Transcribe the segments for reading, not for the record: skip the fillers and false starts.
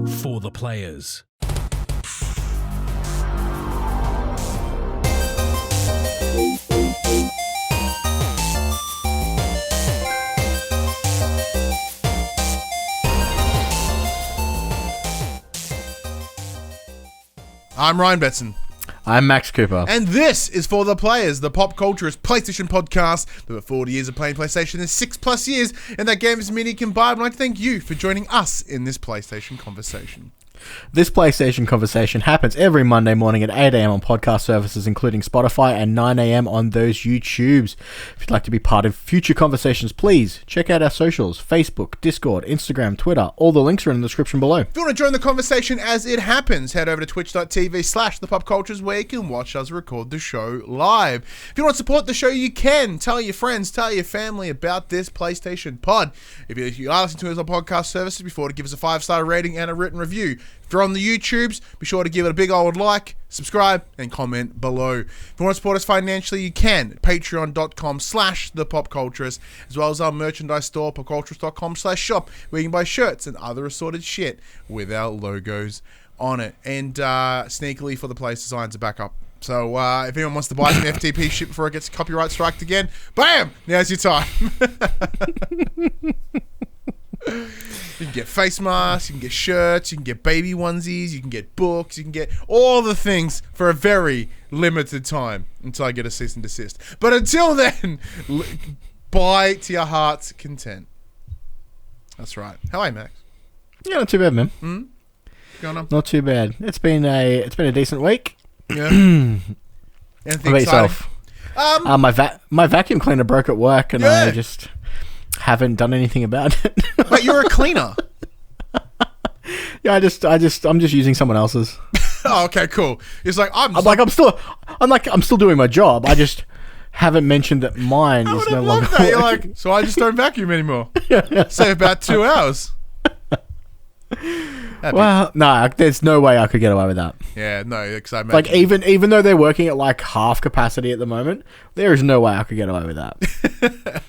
For the players. I'm Ryan Betson. I'm Max Cooper. And this is For the Players, the pop culturist PlayStation podcast. There were 40 years of playing PlayStation and 6+ years, and that games mini combined. I'd like to thank you for joining us in this PlayStation conversation. This PlayStation conversation happens every Monday morning at 8 a.m. on podcast services, including Spotify, and 9 a.m. on those YouTubes. If you'd like to be part of future conversations, please check out our socials: Facebook, Discord, Instagram, Twitter. All the links are in the description below. If you want to join the conversation as it happens, head over to twitch.tv/thepopcultures where you can watch us record the show live. If you want to support the show, you can. Tell your friends, tell your family about this PlayStation pod. If you are listening to us on podcast services, be sure to give us a 5-star rating and a written review. If you're on the YouTubes, be sure to give it a big old like, subscribe, and comment below. If you want to support us financially, you can at patreon.com/thepopculturist, as well as our merchandise store, popculturist.com/shop, where you can buy shirts and other assorted shit with our logos on it. And sneakily, For the Players designs are back up. So if anyone wants to buy some FTP shit before it gets copyright striked again, bam! Now's your time. You can get face masks, you can get shirts, you can get baby onesies, you can get books, you can get all the things for a very limited time until I get a cease and desist. But until then, buy to your heart's content. That's right. How are you, Max? Yeah, not too bad, man. What's going on? Not too bad. It's been a decent week. Yeah. Anything How about yourself? My vacuum cleaner broke at work, and I just haven't done anything about it. But you're a cleaner. Yeah, I'm just using someone else's. Oh, okay, cool. It's like I'm still doing my job. I just haven't mentioned that mine is no longer. That. You're like, so I just don't vacuum anymore. Save about 2 hours. Well, no, there's no way I could get away with that. Yeah, no, because I like even though they're working at like half capacity at the moment, there is no way I could get away with that.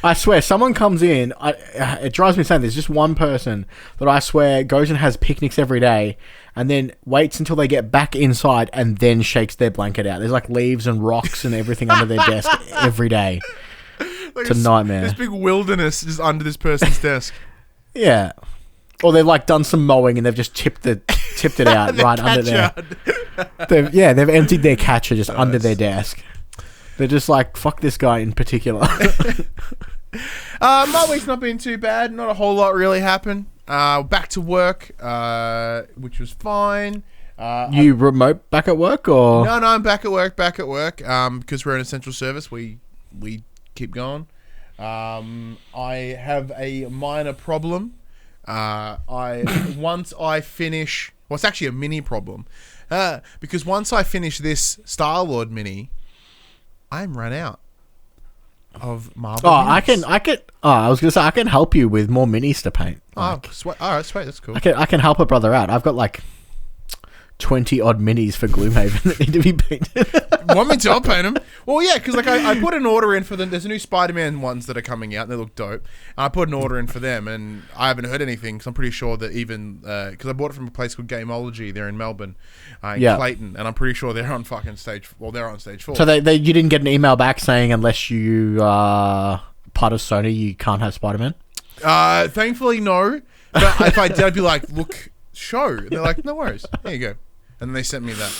I swear, someone comes in, it drives me insane. There's just one person that I swear goes and has picnics every day and then waits until they get back inside and then shakes their blanket out. There's like leaves and rocks and everything under their desk every day. Like it's a nightmare. This big wilderness just under this person's desk. Yeah. Or they've like done some mowing and they've just tipped it out right under there. They've emptied their catcher just under their desk. They're just like, fuck this guy in particular. My week's not been too bad. Not a whole lot really happened. Back to work, which was fine. You remote back at work or? No, I'm back at work. Because we're an essential service, we keep going. I have a minor problem. Once I finish, well, it's actually a mini problem. Because once I finish this Star-Lord mini, I'm run out of Marvel. I was gonna say I can help you with more minis to paint. Like, sweet. All right, sweet. That's cool. I can help a brother out. I've got like 20 odd minis for Gloomhaven that need to be painted. Want me to? I'll paint them. Well, yeah, because like I put an order in for them. There's a new Spider-Man ones that are coming out, and they look dope. And I put an order in for them, and I haven't heard anything. Because I'm pretty sure that even because I bought it from a place called Gameology there in Melbourne, in Clayton, and I'm pretty sure they're on fucking stage. Well, they're on stage 4. So you didn't get an email back saying unless you are part of Sony, you can't have Spider-Man. Thankfully, no. But if I did, I'd be like, look, show. And they're like, no worries. There you go. And then they sent me that.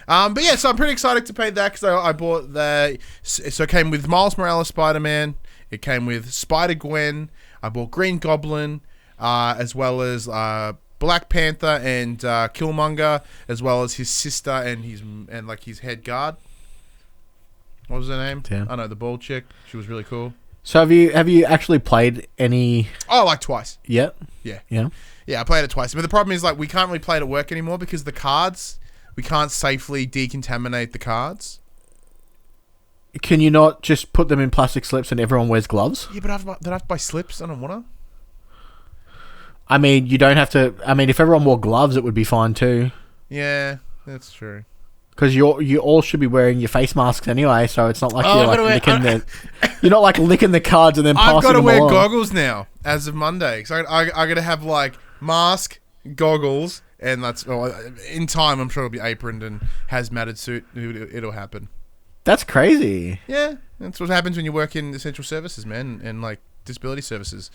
But yeah, so I'm pretty excited to paint that because I bought the. So it came with Miles Morales Spider-Man. It came with Spider-Gwen. I bought Green Goblin, as well as Black Panther and Killmonger, as well as his sister and his head guard. What was her name? Yeah. I know, the bald chick. She was really cool. So have you actually played any? Oh, like twice. Yeah. Yeah, I played it twice. But the problem is, like, we can't really play it at work anymore because the cards, we can't safely decontaminate the cards. Can you not just put them in plastic slips and everyone wears gloves? Yeah, but I'd have to buy slips. I don't want to. I mean, you don't have to. I mean, if everyone wore gloves, it would be fine too. Yeah, that's true. Because you all should be wearing your face masks anyway, so it's not like you're like licking the. You're not like licking the cards and then passing them along. I've got to wear goggles now as of Monday. So I got to have like mask, goggles, and that's in time. I'm sure it'll be aproned and hazmated suit. It'll happen. That's crazy. Yeah, that's what happens when you work in essential services, man, and like disability services.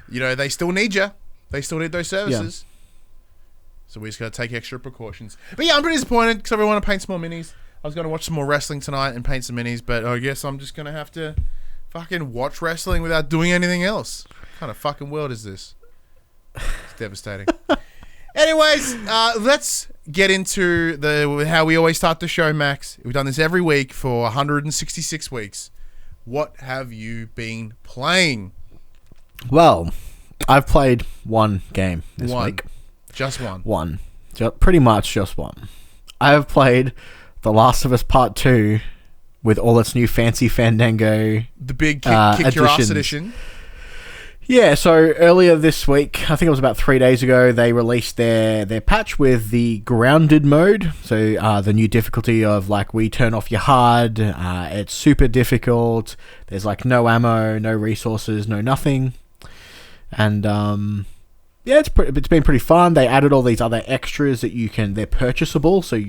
You know, they still need you. They still need those services. Yeah. So we just got to take extra precautions. But yeah, I'm pretty disappointed because I really want to paint some more minis. I was going to watch some more wrestling tonight and paint some minis, but I guess I'm just going to have to fucking watch wrestling without doing anything else. What kind of fucking world is this? It's devastating. Anyways, let's get into how we always start the show, Max. We've done this every week for 166 weeks. What have you been playing? Well, I've played one game this week. Just one? One. Pretty much just one. I have played The Last of Us Part 2 with all its new fancy Fandango the big kick your ass edition. Yeah, so earlier this week, I think it was about 3 days ago, they released their patch with the grounded mode. So the new difficulty of like we turn off your HUD, it's super difficult. There's like no ammo, no resources, no nothing. And yeah, it's been pretty fun. They added all these other extras that they're purchasable. So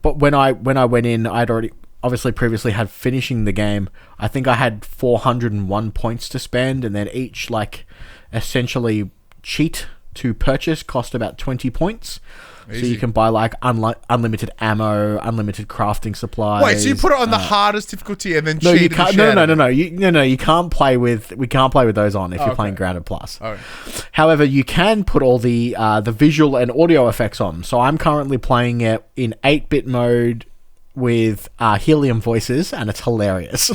but when I went in, I'd already obviously previously had finishing the game. I think I had 401 points to spend, and then each like essentially cheat to purchase cost about 20 points. Easy. So you can buy like unlimited ammo, unlimited crafting supplies. Wait, so you put it on the hardest difficulty and then no, cheat? You can't, no. You can't play with. We can't play with those on if you're playing Grounded Plus. Okay. However, you can put all the visual and audio effects on. So I'm currently playing it in 8-bit mode with helium voices, and it's hilarious.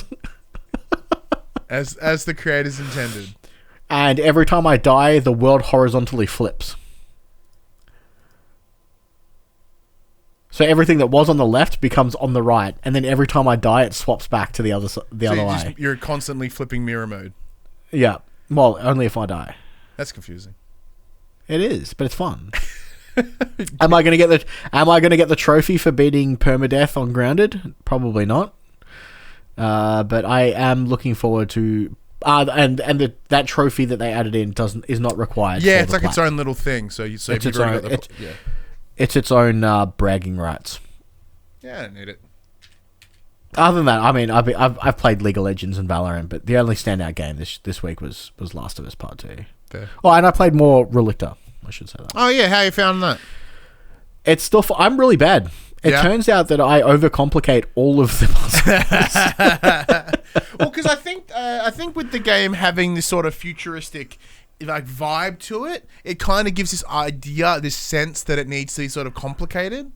as the creators intended. And every time I die, the world horizontally flips. So everything that was on the left becomes on the right, and then every time I die, it swaps back to the other way. You're constantly flipping mirror mode. Yeah, well, only if I die. That's confusing. It is, but it's fun. Am I going to get the trophy for beating permadeath on Grounded? Probably not. But I am looking forward to that trophy that they added in is not required. Yeah, it's like its own little thing. So it's its own. It's its own bragging rights. Yeah, I don't need it. Other than that, I mean, I've played League of Legends and Valorant, but the only standout game this week was Last of Us Part 2. Fair. Oh, and I played more Relicta. I should say that. Oh yeah, how you found that? It's still. I'm really bad. It turns out that I overcomplicate all of the puzzles. Well, because I think with the game having this sort of futuristic like vibe to it, it kind of gives this idea, this sense that it needs to be sort of complicated.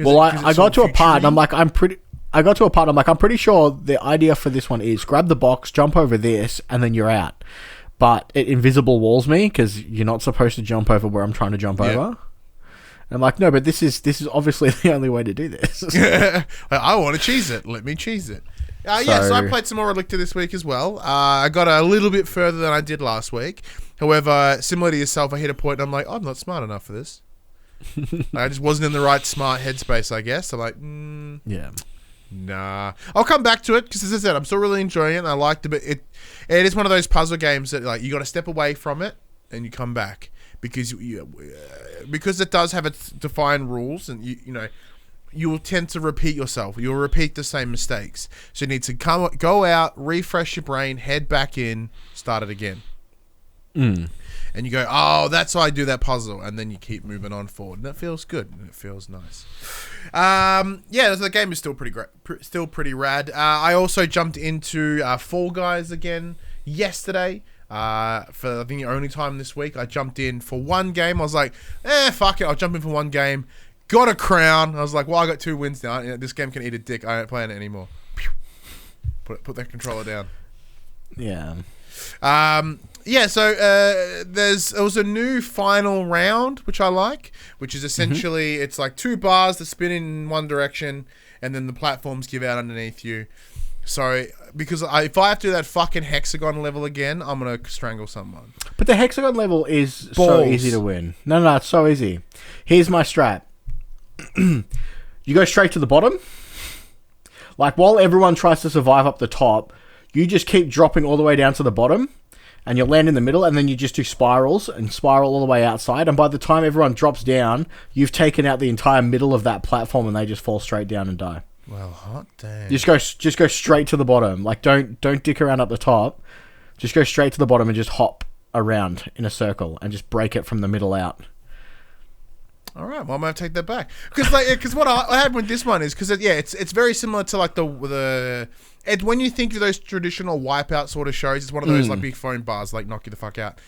Well, I got to a part, and I'm like, I'm pretty sure the idea for this one is grab the box, jump over this, and then you're out. But it invisible walls me because you're not supposed to jump over where I'm trying to jump over. And I'm like, no, but this is obviously the only way to do this. I want to cheese it. Let me cheese it. So I played some more Relicta this week as well. I got a little bit further than I did last week. However, similar to yourself, I hit a point and I'm like, I'm not smart enough for this. I just wasn't in the right smart headspace, I guess. I'm like, yeah. Nah. I'll come back to it because, as I said, I'm still really enjoying it and I liked it, but it is one of those puzzle games that like you got to step away from it and you come back because it does have its defined rules and you will tend to repeat yourself. You'll repeat the same mistakes. So you need to go out, refresh your brain, head back in, start it again. And you go, oh, that's how I do that puzzle. And then you keep moving on forward. And it feels good. And it feels nice. So the game is still pretty great. Still pretty rad. I also jumped into Fall Guys again yesterday. For I think the only time this week. I jumped in for one game. I was like, fuck it. I'll jump in for one game. Got a crown. I was like, well, I got 2 wins now. This game can eat a dick. I ain't playing it anymore. Put that controller down. Yeah. So there was a new final round, which I like, which is essentially, it's like 2 bars that spin in one direction, and then the platforms give out underneath you. So, because if I have to do that fucking hexagon level again, I'm going to strangle someone. But the hexagon level is so easy to win. No, it's so easy. Here's my strat. You go straight to the bottom. Like, while everyone tries to survive up the top, you just keep dropping all the way down to the bottom. and you land in the middle, and then you just do spirals and spiral all the way outside. And by the time everyone drops down, you've taken out the entire middle of that platform, and they just fall straight down and die. Well, hot damn. Just go straight to the bottom. Like don't dick around up the top. Just go straight to the bottom and just hop around in a circle and just break it from the middle out. All right, well, I'm gonna take that back because what I had with this one is because it's very similar to like when you think of those traditional Wipeout sort of shows, it's one of those like big phone bars like knock you the fuck out.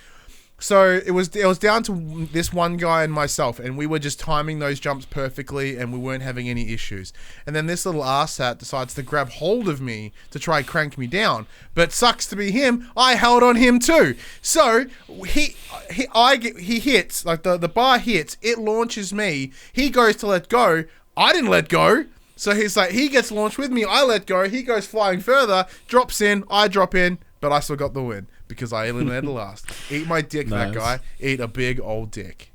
So it was down to this one guy and myself, and we were just timing those jumps perfectly, and we weren't having any issues. And then this little arsehole decides to grab hold of me to try and crank me down. But sucks to be him, I held on him too. So he hits, like the bar hits, it launches me. He goes to let go. I didn't let go. So he's like, he gets launched with me. I let go. He goes flying further, drops in. I drop in, but I still got the win. Because I eliminated last. Eat my dick, nice. That guy. Eat a big old dick.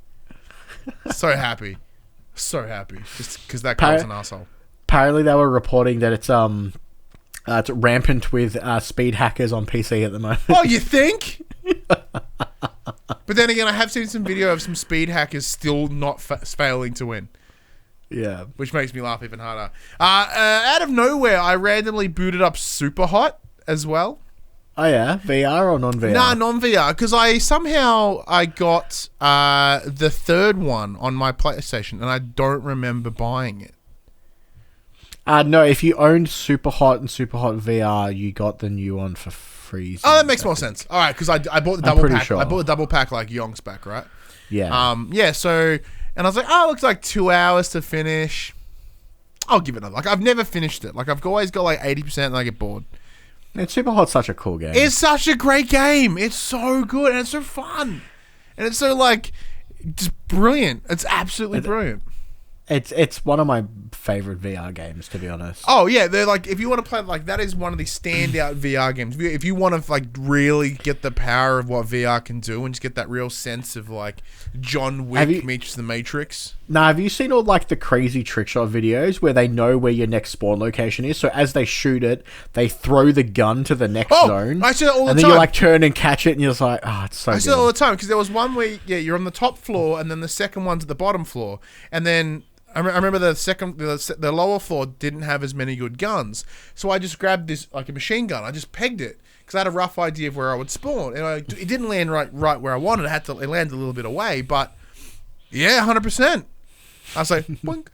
So happy. So happy. Just because that guy was an asshole. Apparently they were reporting that it's rampant with speed hackers on PC at the moment. Oh, you think? But then again, I have seen some video of some speed hackers still not failing to win. Yeah. Which makes me laugh even harder. Out of nowhere, I randomly booted up Superhot as well. Oh yeah, VR or non-VR? Nah, non-VR, because I got the third one on my PlayStation, and I don't remember buying it. No, if you owned Superhot and Superhot VR, you got the new one for free. Oh, that makes more sense. All right, because I bought the double pack. Sure. I bought the double pack like yonks back, right? Yeah. Yeah. So, and I was like, oh, it looks like 2 hours to finish. I'll give it another. Like, I've never finished it. Like, I've always got like 80%, and I get bored. And Superhot's such a cool game. It's such a great game. It's so good and it's so fun. And it's so like just brilliant. It's absolutely brilliant. It's one of my favorite VR games, to be honest. Oh yeah, they're like, if you want to play, like, that is one of the standout VR games. If you want to like really get the power of what VR can do and just get that real sense of like John Wick meets the Matrix. Now, have you seen all like the crazy trick shot videos where they know where your next spawn location is? So as they shoot it, they throw the gun to the next zone. I see that all the time. And then you like turn and catch it, and you're just like, oh, it's so good. I see that all the time because there was one where you're on the top floor, and then the second one's at the bottom floor, and then I remember the lower floor didn't have as many good guns, so I just grabbed this like a machine gun. I just pegged it because I had a rough idea of where I would spawn, and it didn't land right where I wanted. It landed a little bit away, but yeah, 100%. I was like, boink.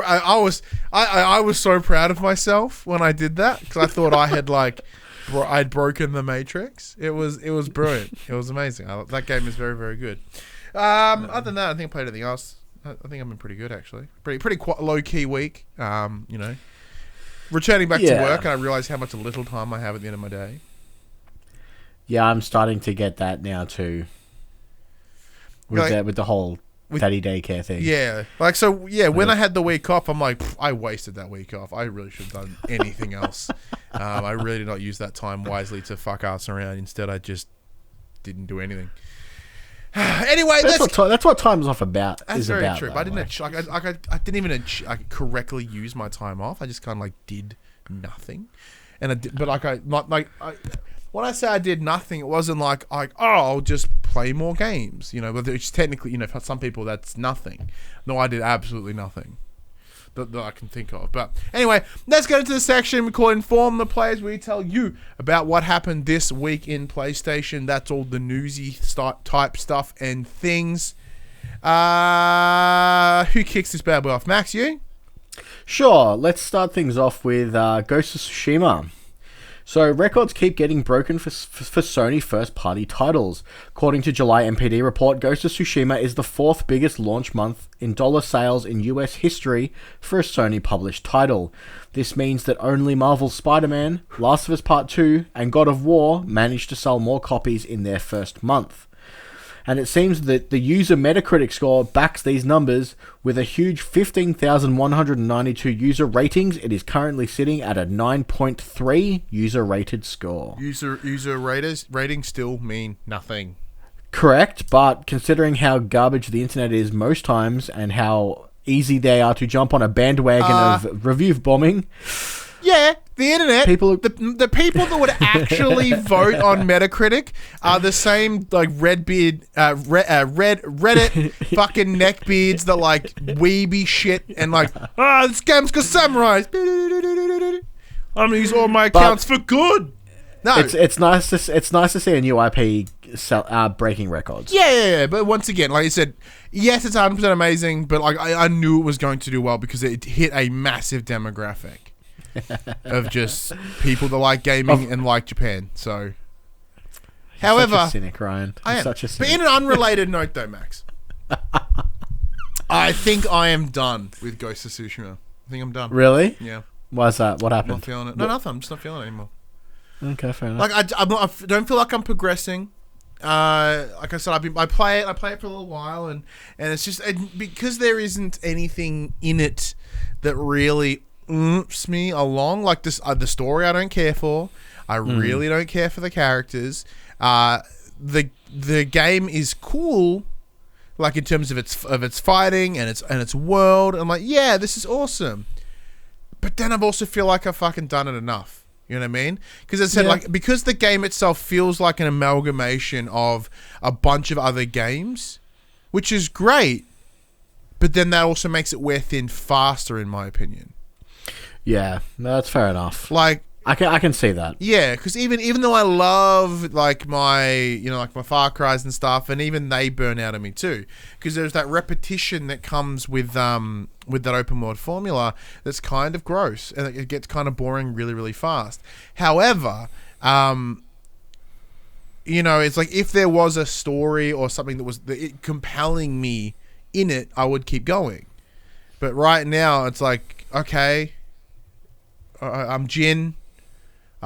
I was so proud of myself when I did that because I thought I had I'd broken the Matrix. It was brilliant. It was amazing. That game is very, very good. Other than that, I think I played anything else. I think I've been pretty good actually. Pretty low key week. Returning back to work, and I realized how much little time I have at the end of my day. Yeah, I'm starting to get that now too. With the whole daddy daycare thing. Yeah. When I had the week off, I'm like, I wasted that week off. I really should have done anything else. I really did not use that time wisely to fuck ass around. Instead, I just didn't do anything. Anyway, that's what time's off about. That's very true. But I didn't even correctly use my time off. I just kind of like did nothing, when I say I did nothing, it wasn't like I'll just play more games. But it's technically, for some people that's nothing. No, I did absolutely nothing that I can think of. But anyway, let's go into the section we call Inform the Players, where we tell you about what happened this week in PlayStation. That's all the newsy type stuff and things. Who kicks this bad boy off? Max, you? Sure. Let's start things off with Ghost of Tsushima. So, records keep getting broken for Sony first-party titles. According to July MPD report, Ghost of Tsushima is the fourth biggest launch month in dollar sales in US history for a Sony-published title. This means that only Marvel's Spider-Man, Last of Us Part 2, and God of War managed to sell more copies in their first month. And it seems that the user Metacritic score backs these numbers with a huge 15,192 user ratings. It is currently sitting at a 9.3 user rated score. User ratings still mean nothing. Correct, but considering how garbage the internet is most times and how easy they are to jump on a bandwagon of review bombing. Yeah, The internet, the people that would actually vote on Metacritic are the same like Reddit fucking neckbeards that like weeby shit and like this game's got samurais. I'm gonna use all my accounts for good. No, it's nice to see a new IP breaking records. Yeah. But once again, like I said, yes, it's 100% amazing, but like I knew it was going to do well because it hit a massive demographic. Of just people that like gaming and like Japan. So, however, such a cynic, Ryan. I am. Such a cynic. But in an unrelated note, though, Max, I think I am done with Ghost of Tsushima. I think I'm done. Really? Yeah. Why's that? What happened? Not feeling it. No, nothing. I'm just not feeling it anymore. Okay, fair enough. Like I don't feel like I'm progressing. Like I said, I play it for a little while, and it's just because there isn't anything in it that really oomph me along. Like this, the story I don't care for. I really don't care for the characters. The game is cool, like in terms of its fighting and its world. I'm like, yeah, this is awesome. But then I've also feel like I've fucking done it enough. You know what I mean? Because I said like because the game itself feels like an amalgamation of a bunch of other games, which is great. But then that also makes it wear thin faster, in my opinion. Yeah, that's fair enough. Like I can see that. Yeah, because even though I love like my Far Cries and stuff, and even they burn out of me too, because there's that repetition that comes with that open world formula that's kind of gross and it gets kind of boring really really fast. However, it's like if there was a story or something that was compelling me in it, I would keep going. But right now, it's like okay. I'm Jin.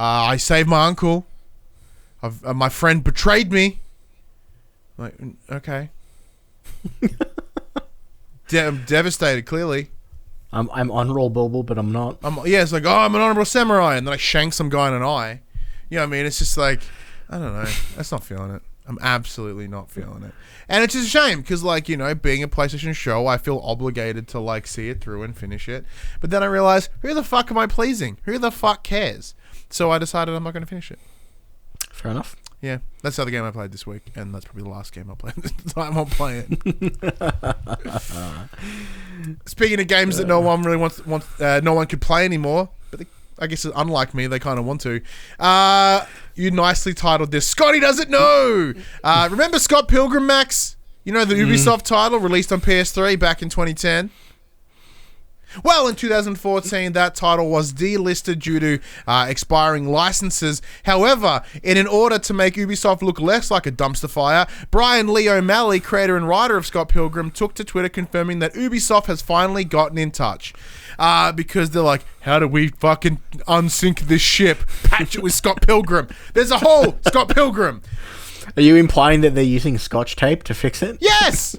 I saved my uncle. My friend betrayed me. Like, okay. I'm devastated, clearly. I'm honorable, but I'm not. It's like, I'm an honorable samurai, and then I shank some guy in an eye. You know what I mean? It's just like, I don't know. That's not feeling it. I'm absolutely not feeling it. And it's just a shame because, like, being a PlayStation show, I feel obligated to, like, see it through and finish it. But then I realize, who the fuck am I pleasing? Who the fuck cares? So I decided I'm not going to finish it. Fair enough. Yeah, that's the other game I played this week, and that's probably the last game I'll play this time I'll play it. Speaking of games that no one really no one could play anymore, but I guess unlike me, they kind of want to. You nicely titled this, Scotty Doesn't Know! Remember Scott Pilgrim, Max? The Ubisoft title released on PS3 back in 2010? Well, in 2014, that title was delisted due to expiring licenses. However, in order to make Ubisoft look less like a dumpster fire, Brian Lee O'Malley, creator and writer of Scott Pilgrim, took to Twitter confirming that Ubisoft has finally gotten in touch. Because they're like, how do we fucking unsink this ship? Patch it with Scott Pilgrim. There's a hole, Scott Pilgrim. Are you implying that they're using Scotch tape to fix it? Yes!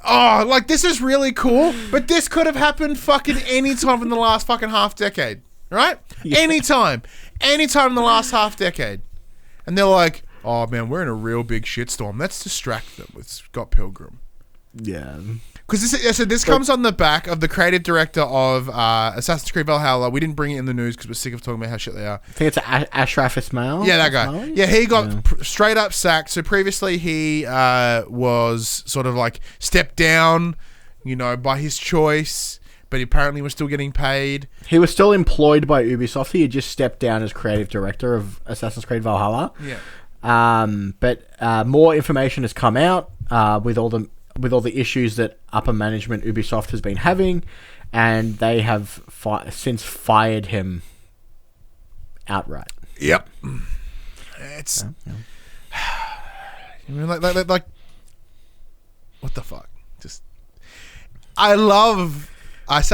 Oh, like, this is really cool, but this could have happened fucking any time in the last fucking half decade, right? Yeah. Anytime in the last half decade. And they're like, oh man, we're in a real big shitstorm. Let's distract them with Scott Pilgrim. Yeah. Because this comes on the back of the creative director of Assassin's Creed Valhalla. We didn't bring it in the news because we're sick of talking about how shit they are. I think it's Ashraf Ismail. Yeah, that guy. Yeah, he got straight up sacked. So previously he was sort of like stepped down, by his choice, but he apparently was still getting paid. He was still employed by Ubisoft. He had just stepped down as creative director of Assassin's Creed Valhalla. Yeah. But more information has come out with all the issues that upper management Ubisoft has been having, and they have since fired him outright. Yep. It's like what the fuck? Just love is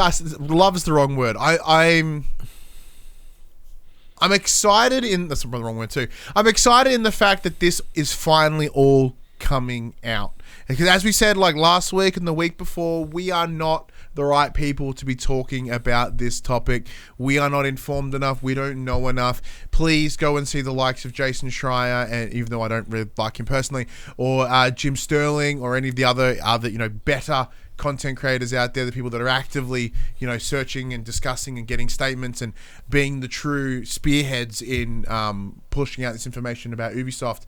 the wrong word. I'm excited that's the wrong word too. I'm excited in the fact that this is finally all coming out. Because as we said, like last week and the week before, we are not the right people to be talking about this topic. We are not informed enough. We don't know enough. Please go and see the likes of Jason Schreier, and even though I don't really like him personally, or Jim Sterling, or any of the other better content creators out there, the people that are actively, searching and discussing and getting statements and being the true spearheads in pushing out this information about Ubisoft.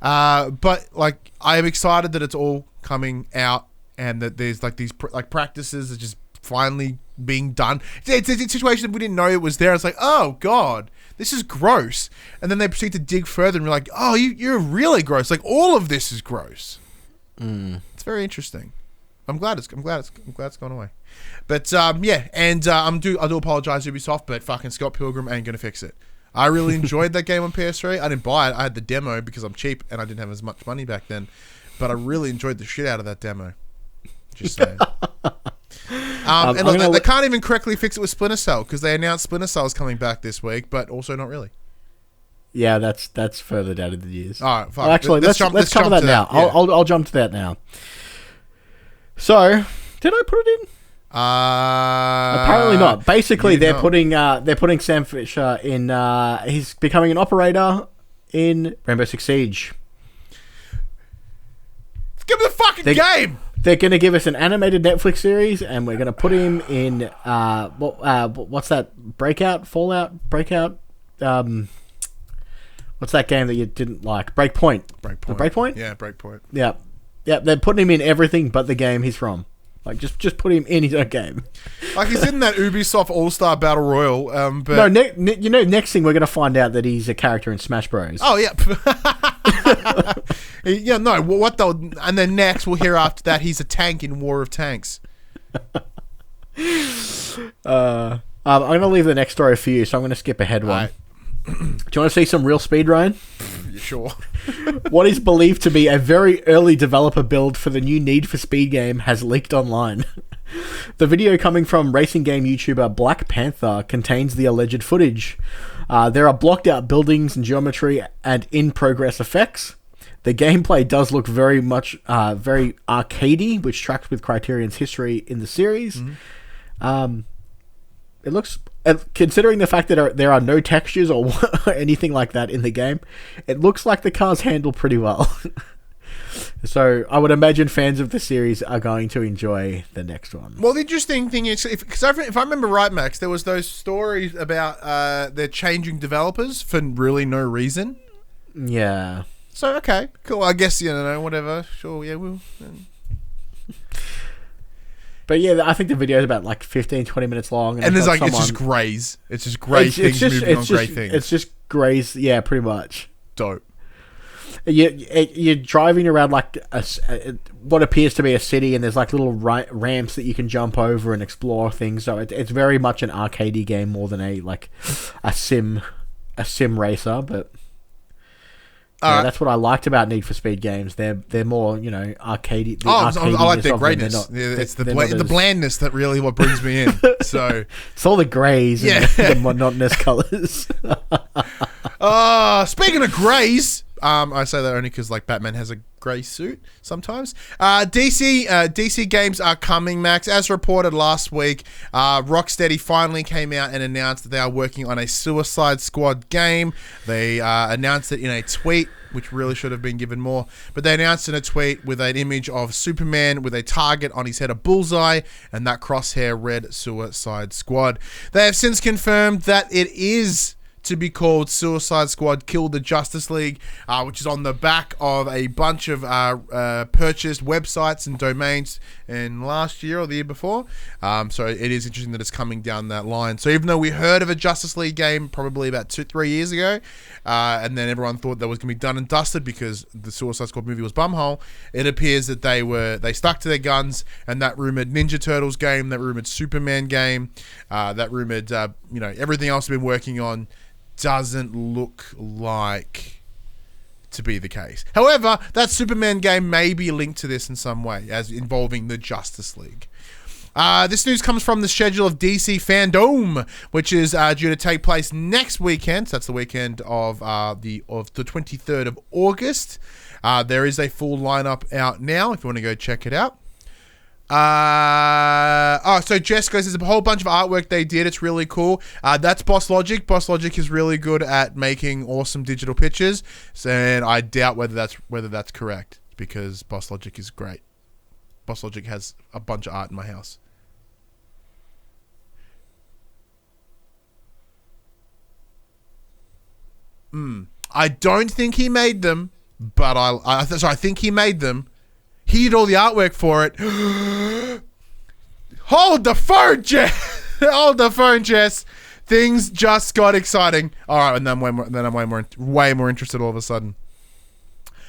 But like, I am excited that it's all coming out and that there's like these practices are just finally being done. It's a situation that we didn't know it was there. It's like, oh god, this is gross. And then they proceed to dig further and we're like, oh, you're really gross. Like, all of this is gross. It's very interesting. I'm glad it's gone away. But yeah, and I do apologize, Ubisoft, but fucking Scott Pilgrim ain't gonna fix it. I really enjoyed that game on PS3. I didn't buy it. I had the demo because I'm cheap and I didn't have as much money back then. But I really enjoyed the shit out of that demo. Just saying. And look, they can't even correctly fix it with Splinter Cell because they announced Splinter Cell is coming back this week, but also not really. Yeah, that's further down in the years. All right, fine. Well, actually, let's cover that now. Yeah. I'll jump to that now. So, did I put it in? Apparently not. Basically, they're putting Sam Fisher in. He's becoming an operator in Rainbow Six Siege. Give me the fucking game. They're going to give us an animated Netflix series, and we're going to put him in. What's that? Fallout. Breakout. What's that game that you didn't like? Breakpoint. Breakpoint. Yeah, Breakpoint. Yeah. They're putting him in everything but the game he's from. Like, just put him in his own game. Like, he's in that Ubisoft All-Star Battle Royal. But no, next thing we're going to find out that he's a character in Smash Bros. Oh, yeah. Yeah, no, and then next we'll hear after that he's a tank in War of Tanks. I'm going to leave the next story for you, so I'm going to skip ahead one. Right. Do you want to see some real speed, Ryan? Sure. What is believed to be a very early developer build for the new Need for Speed game has leaked online. The video coming from racing game YouTuber Black Panther contains the alleged footage. There are blocked out buildings and geometry and in-progress effects. The gameplay does look very much very arcadey, which tracks with Criterion's history in the series. Mm-hmm. It looks, considering the fact that there are no textures or anything like that in the game, it looks like the cars handle pretty well. So I would imagine fans of the series are going to enjoy the next one. Well, the interesting thing is, if I remember right, Max, there was those stories about they're changing developers for really no reason. Yeah. So, okay, cool. I guess, whatever. Sure, yeah, we'll... But yeah, I think the video is about like 15, 20 minutes long. And there's like, it's just greys. It's just grey things moving on grey things. It's just greys, yeah, pretty much. Dope. You're driving around like what appears to be a city, and there's like little ramps that you can jump over and explore things. So it's very much an arcadey game more than a sim racer. But yeah, that's what I liked about Need for Speed games. They're more arcadey. I like their greyness. It's the blandness that really what brings me in. So it's all the greys and the monotonous colors. Speaking of greys. I say that only because like Batman has a grey suit sometimes. DC games are coming, Max. As reported last week, Rocksteady finally came out and announced that they are working on a Suicide Squad game. They announced it in a tweet, which really should have been given more. But they announced in a tweet with an image of Superman with a target on his head, a bullseye, and that crosshair read Suicide Squad. They have since confirmed that it is to be called Suicide Squad Kill the Justice League, which is on the back of a bunch of purchased websites and domains in last year or the year before. So it is interesting that it's coming down that line. So even though we heard of a Justice League game probably about 2-3 years ago, and then everyone thought that was going to be done and dusted because the Suicide Squad movie was bumhole, it appears that they stuck to their guns, and that rumored Ninja Turtles game, that rumored Superman game, that rumored everything else we've been working on doesn't look like to be the case. However, that Superman game may be linked to this in some way, as involving the Justice League. This news comes from the schedule of DC Fandome, which is due to take place next weekend. So that's the weekend of the 23rd of August. There is a full lineup out now if you want to go check it out. So Jess goes, there's a whole bunch of artwork they did. It's really cool. That's Boss Logic. Boss Logic is really good at making awesome digital pictures. And I doubt whether that's correct, because Boss Logic is great. Boss Logic has a bunch of art in my house. I don't think he made them, but I think he made them. He did all the artwork for it. Hold the phone, Jess. Hold the phone, Jess. Things just got exciting. All right, and then I'm way more interested all of a sudden.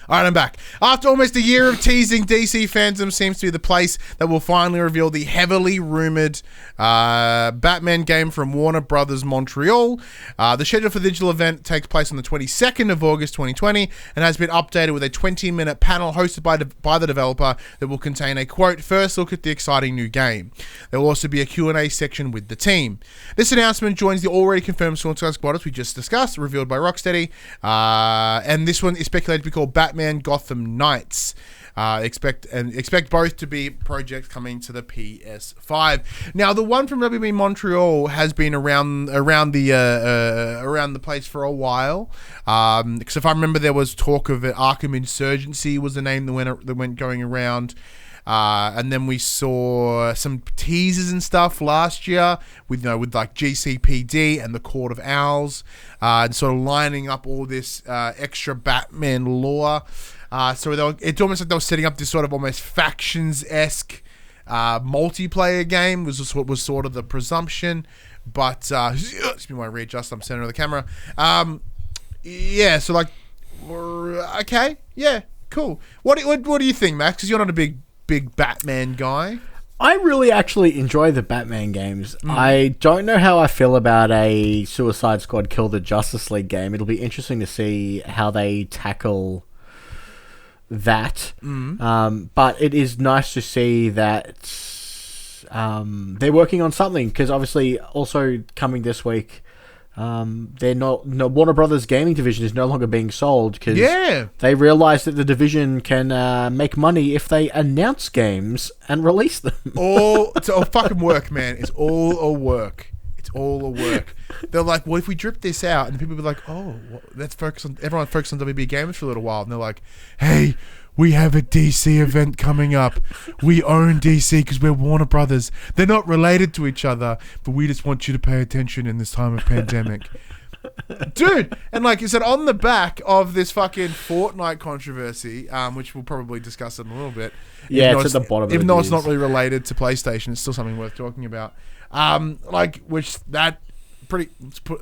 All right, I'm back. After almost a year of teasing, DC Fandome seems to be the place that will finally reveal the heavily rumored Batman game from Warner Brothers Montreal. The schedule for the digital event takes place on the 22nd of August 2020 and has been updated with a 20-minute panel hosted by the developer that will contain a, quote, first look at the exciting new game. There will also be a Q&A section with the team. This announcement joins the already confirmed Suicide Squad we just discussed, revealed by Rocksteady. And this one is speculated to be called Batman Gotham Knights. Expect both to be projects coming to the PS5. Now, the one from WB Montreal has been around the place for a while. Because if I remember, there was talk of it. Arkham Insurgency was the name that went going around. And then we saw some teasers and stuff last year with like GCPD and the Court of Owls, and sort of lining up all this extra Batman lore. So it's almost like they were setting up this sort of almost factions-esque multiplayer game. Was sort of the presumption, but excuse me, I readjust. I'm center of the camera. Yeah. So like, okay, yeah, cool. What do you think, Max? Because you're not a big Batman guy. I really actually enjoy the Batman games. I don't know how I feel about a Suicide Squad Kill the Justice League game. It'll be interesting to see how they tackle that. But it is nice to see that they're working on something, because obviously also coming this week, Warner Brothers gaming division is no longer being sold because they realized that the division can make money if they announce games and release them. It's all fucking work, man. It's all a work. It's all a work. They're like, well, if we drip this out, and people be like, oh, let's focus on everyone focus on WB Gamers for a little while, and they're like, hey, we have a DC event coming up. We own DC because we're Warner Brothers. They're not related to each other, but we just want you to pay attention in this time of pandemic. Dude, and like you said, on the back of this fucking Fortnite controversy, which we'll probably discuss in a little bit. Yeah, it's at the bottom of it. Even though it's not really related to PlayStation, it's still something worth talking about. Pretty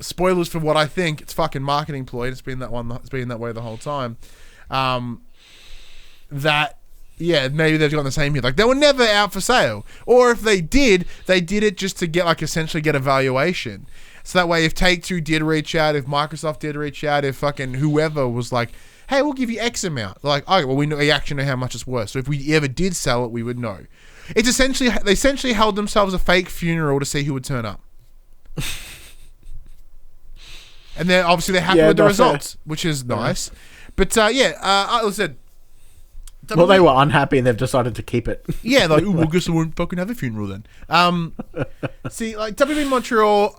spoilers for what I think. It's fucking marketing ploy. It's been that way the whole time. Maybe they've gone the same here. Like, they were never out for sale. Or if they did it just to get, essentially get a valuation. So that way, if Take-Two did reach out, if Microsoft did reach out, if fucking whoever was like, hey, we'll give you X amount. They're like, okay, well, we actually know how much it's worth. So if we ever did sell it, we would know. They essentially held themselves a fake funeral to see who would turn up. And then, obviously, they're happy with the results, which is nice. But, like I said, well, they were unhappy and they've decided to keep it. Yeah, like, well, guess I won't fucking have a funeral then. See, like, WB Montreal,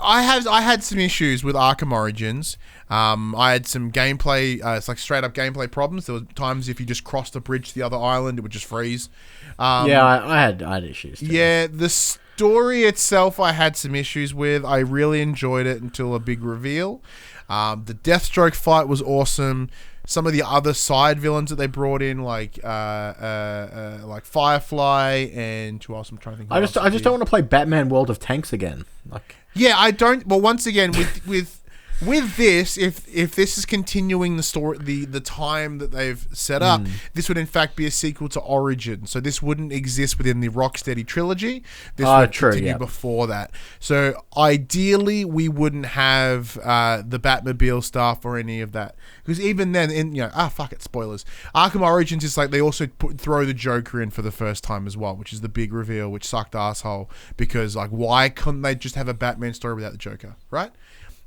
I had some issues with Arkham Origins. I had some gameplay, it's like straight up gameplay problems. There were times if you just crossed a bridge to the other island, it would just freeze. I had issues too. Yeah, the story itself I had some issues with. I really enjoyed it until a big reveal. The Deathstroke fight was awesome. Some of the other side villains that they brought in, like Firefly and who else I'm trying to think. I just don't want to play Batman World of Tanks again. I don't. Well, once again, with this, if this is continuing the story, the time that they've set up, this would in fact be a sequel to Origin. So this wouldn't exist within the Rocksteady trilogy. This would continue before that. So ideally, we wouldn't have the Batmobile stuff or any of that, because even then, fuck it, spoilers. Arkham Origins is like they also throw the Joker in for the first time as well, which is the big reveal, which sucked asshole, because like why couldn't they just have a Batman story without the Joker, right?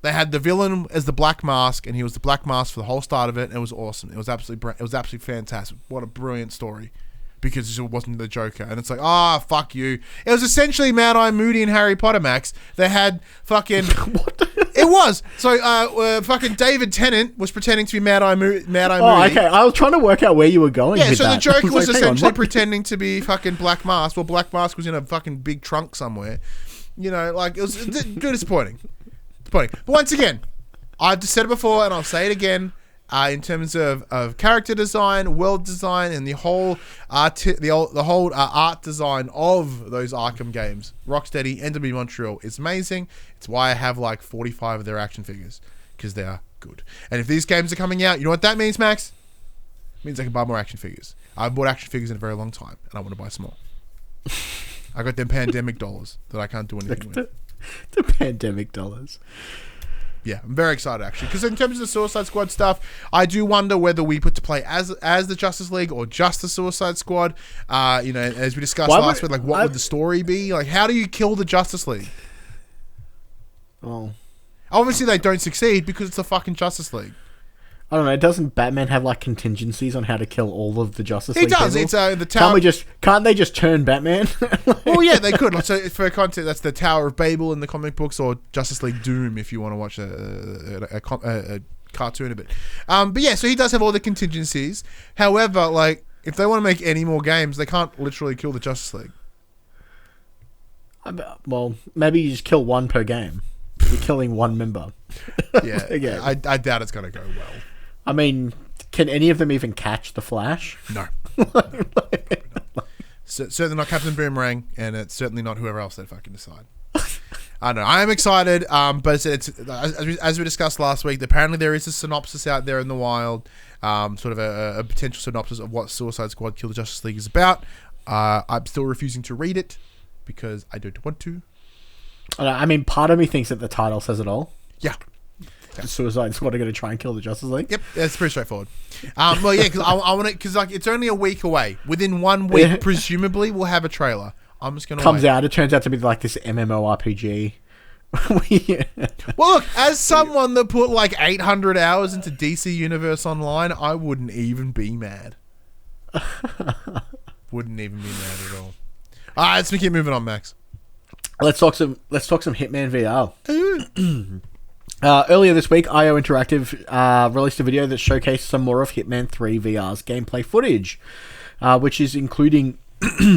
They had the villain as the Black Mask, and he was the Black Mask for the whole start of it, and it was awesome. It was absolutely fantastic. What a brilliant story. because it wasn't the Joker. And it's like, fuck you. It was essentially Mad Eye Moody and Harry Potter, Max. They had fucking... What? It was. So fucking David Tennant was pretending to be Mad Eye Moody. Oh, okay. I was trying to work out where you were going. Yeah, with so that. the Joker was like, hang on, essentially what? pretending to be fucking Black Mask. Well, Black Mask was in a fucking big trunk somewhere. You know, like, it was disappointing. But once again, I've just said it before and I'll say it again. In terms of character design, world design, and the whole art design of those Arkham games, Rocksteady and WB Montreal, is amazing. It's why I have like 45 of their action figures, because they are good. And if these games are coming out, you know what that means, Max? It means I can buy more action figures. I haven't bought action figures in a very long time, and I want to buy some more. I got them pandemic dollars that I can't do anything with. The pandemic dollars. Yeah, I'm very excited actually, because in terms of the Suicide Squad stuff, I do wonder whether we put to play as the Justice League or just the Suicide Squad. You know, as we discussed last week, like what would the story be? Like, how do you kill the Justice League? Well, obviously they don't succeed because it's the fucking Justice League. I don't know. Doesn't Batman have like contingencies on how to kill all of the Justice League? He does. People? It's the tower. Can't they just turn Batman? Well, yeah, they could. So for content, that's the Tower of Babel in the comic books, or Justice League Doom if you want to watch a cartoon a bit. But yeah, so he does have all the contingencies. However, like, if they want to make any more games, they can't literally kill the Justice League. Well, maybe you just kill one per game. You're killing one member. Yeah, yeah. I doubt it's going to go well. I mean, can any of them even catch the Flash? No. Certainly not Captain Boomerang, and it's certainly not whoever else they fucking decide. I don't know. I am excited, but it's as we discussed last week, apparently there is a synopsis out there in the wild, sort of a potential synopsis of what Suicide Squad Kill the Justice League is about. I'm still refusing to read it because I don't want to. I mean, part of me thinks that the title says it all. Yeah. The Suicide Squad are going to try and kill the Justice League. Yep, that's pretty straightforward. Well, yeah, because I want it, because like it's only a week away. Within 1 week, presumably, we'll have a trailer. I'm just gonna comes out. It turns out to be like this MMORPG. Well, look, as someone that put like 800 hours into DC Universe Online, I wouldn't even be mad. Wouldn't even be mad at all. All right, let's keep moving on, Max. Let's talk some Hitman VR. Earlier this week, IO Interactive released a video that showcased some more of Hitman 3 VR's gameplay footage, which is including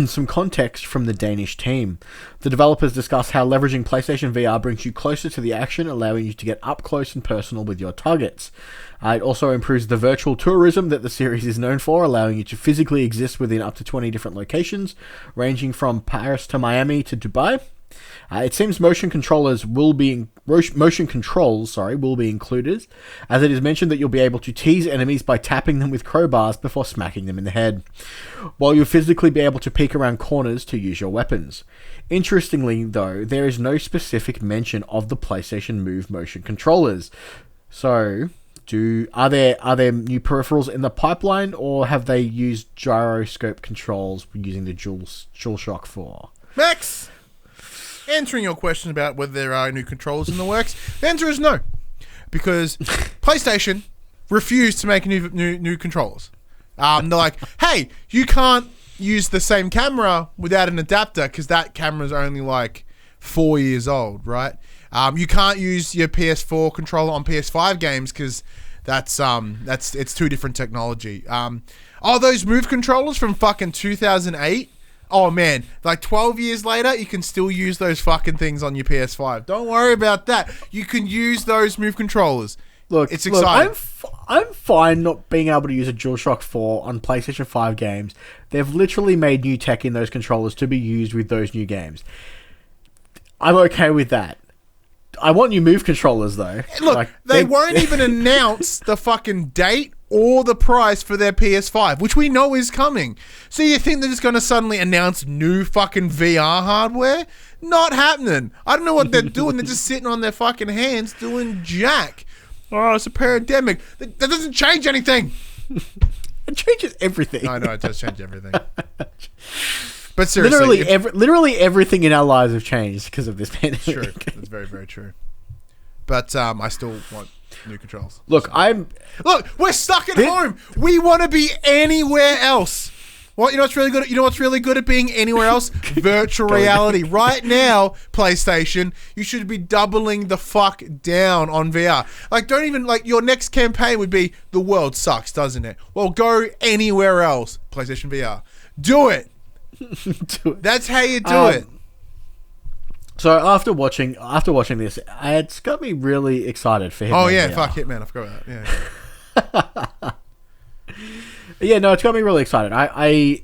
some context from the Danish team. The developers discuss how leveraging PlayStation VR brings you closer to the action, allowing you to get up close and personal with your targets. It also improves the virtual tourism that the series is known for, allowing you to physically exist within up to 20 different locations, ranging from Paris to Miami to Dubai. It seems motion controls will be included, as it is mentioned that you'll be able to tease enemies by tapping them with crowbars before smacking them in the head, while you'll physically be able to peek around corners to use your weapons. Interestingly, though, there is no specific mention of the PlayStation Move motion controllers. So, are there new peripherals in the pipeline, or have they used gyroscope controls using the DualShock 4? Max! Answering your question about whether there are new controllers in the works, the answer is no, because PlayStation refused to make new controllers. They're like, hey, you can't use the same camera without an adapter because that camera's only like 4 years old, right? You can't use your PS4 controller on PS5 games because it's two different technology. Those Move controllers from fucking 2008. Oh man, like 12 years later, you can still use those fucking things on your PS5. Don't worry about that. You can use those Move controllers. Look, it's exciting. I'm fine not being able to use a DualShock 4 on PlayStation 5 games. They've literally made new tech in those controllers to be used with those new games. I'm okay with that. I want new Move controllers though. Look, they won't even announce the fucking date or the price for their PS5, which we know is coming. So you think they're just going to suddenly announce new fucking VR hardware? Not happening. I don't know what they're doing. They're just sitting on their fucking hands doing jack. Oh, it's a pandemic. That doesn't change anything. It changes everything. I know, it does change everything. But seriously, literally everything in our lives have changed because of this pandemic. It's true. It's very, very true. But I still want new controls. Look, we're stuck at home. We want to be anywhere else. Well, you know what's really good? You know what's really good at being anywhere else? Virtual reality. Right now, PlayStation, you should be doubling the fuck down on VR. Like, don't even like your next campaign would be the world sucks, doesn't it? Well, go anywhere else. PlayStation VR. Do it. Do it. That's how you do it. So after watching this, it's got me really excited for Hitman. Oh yeah, VR. fuck Hitman. I forgot about that. Yeah. Yeah, no, it's got me really excited.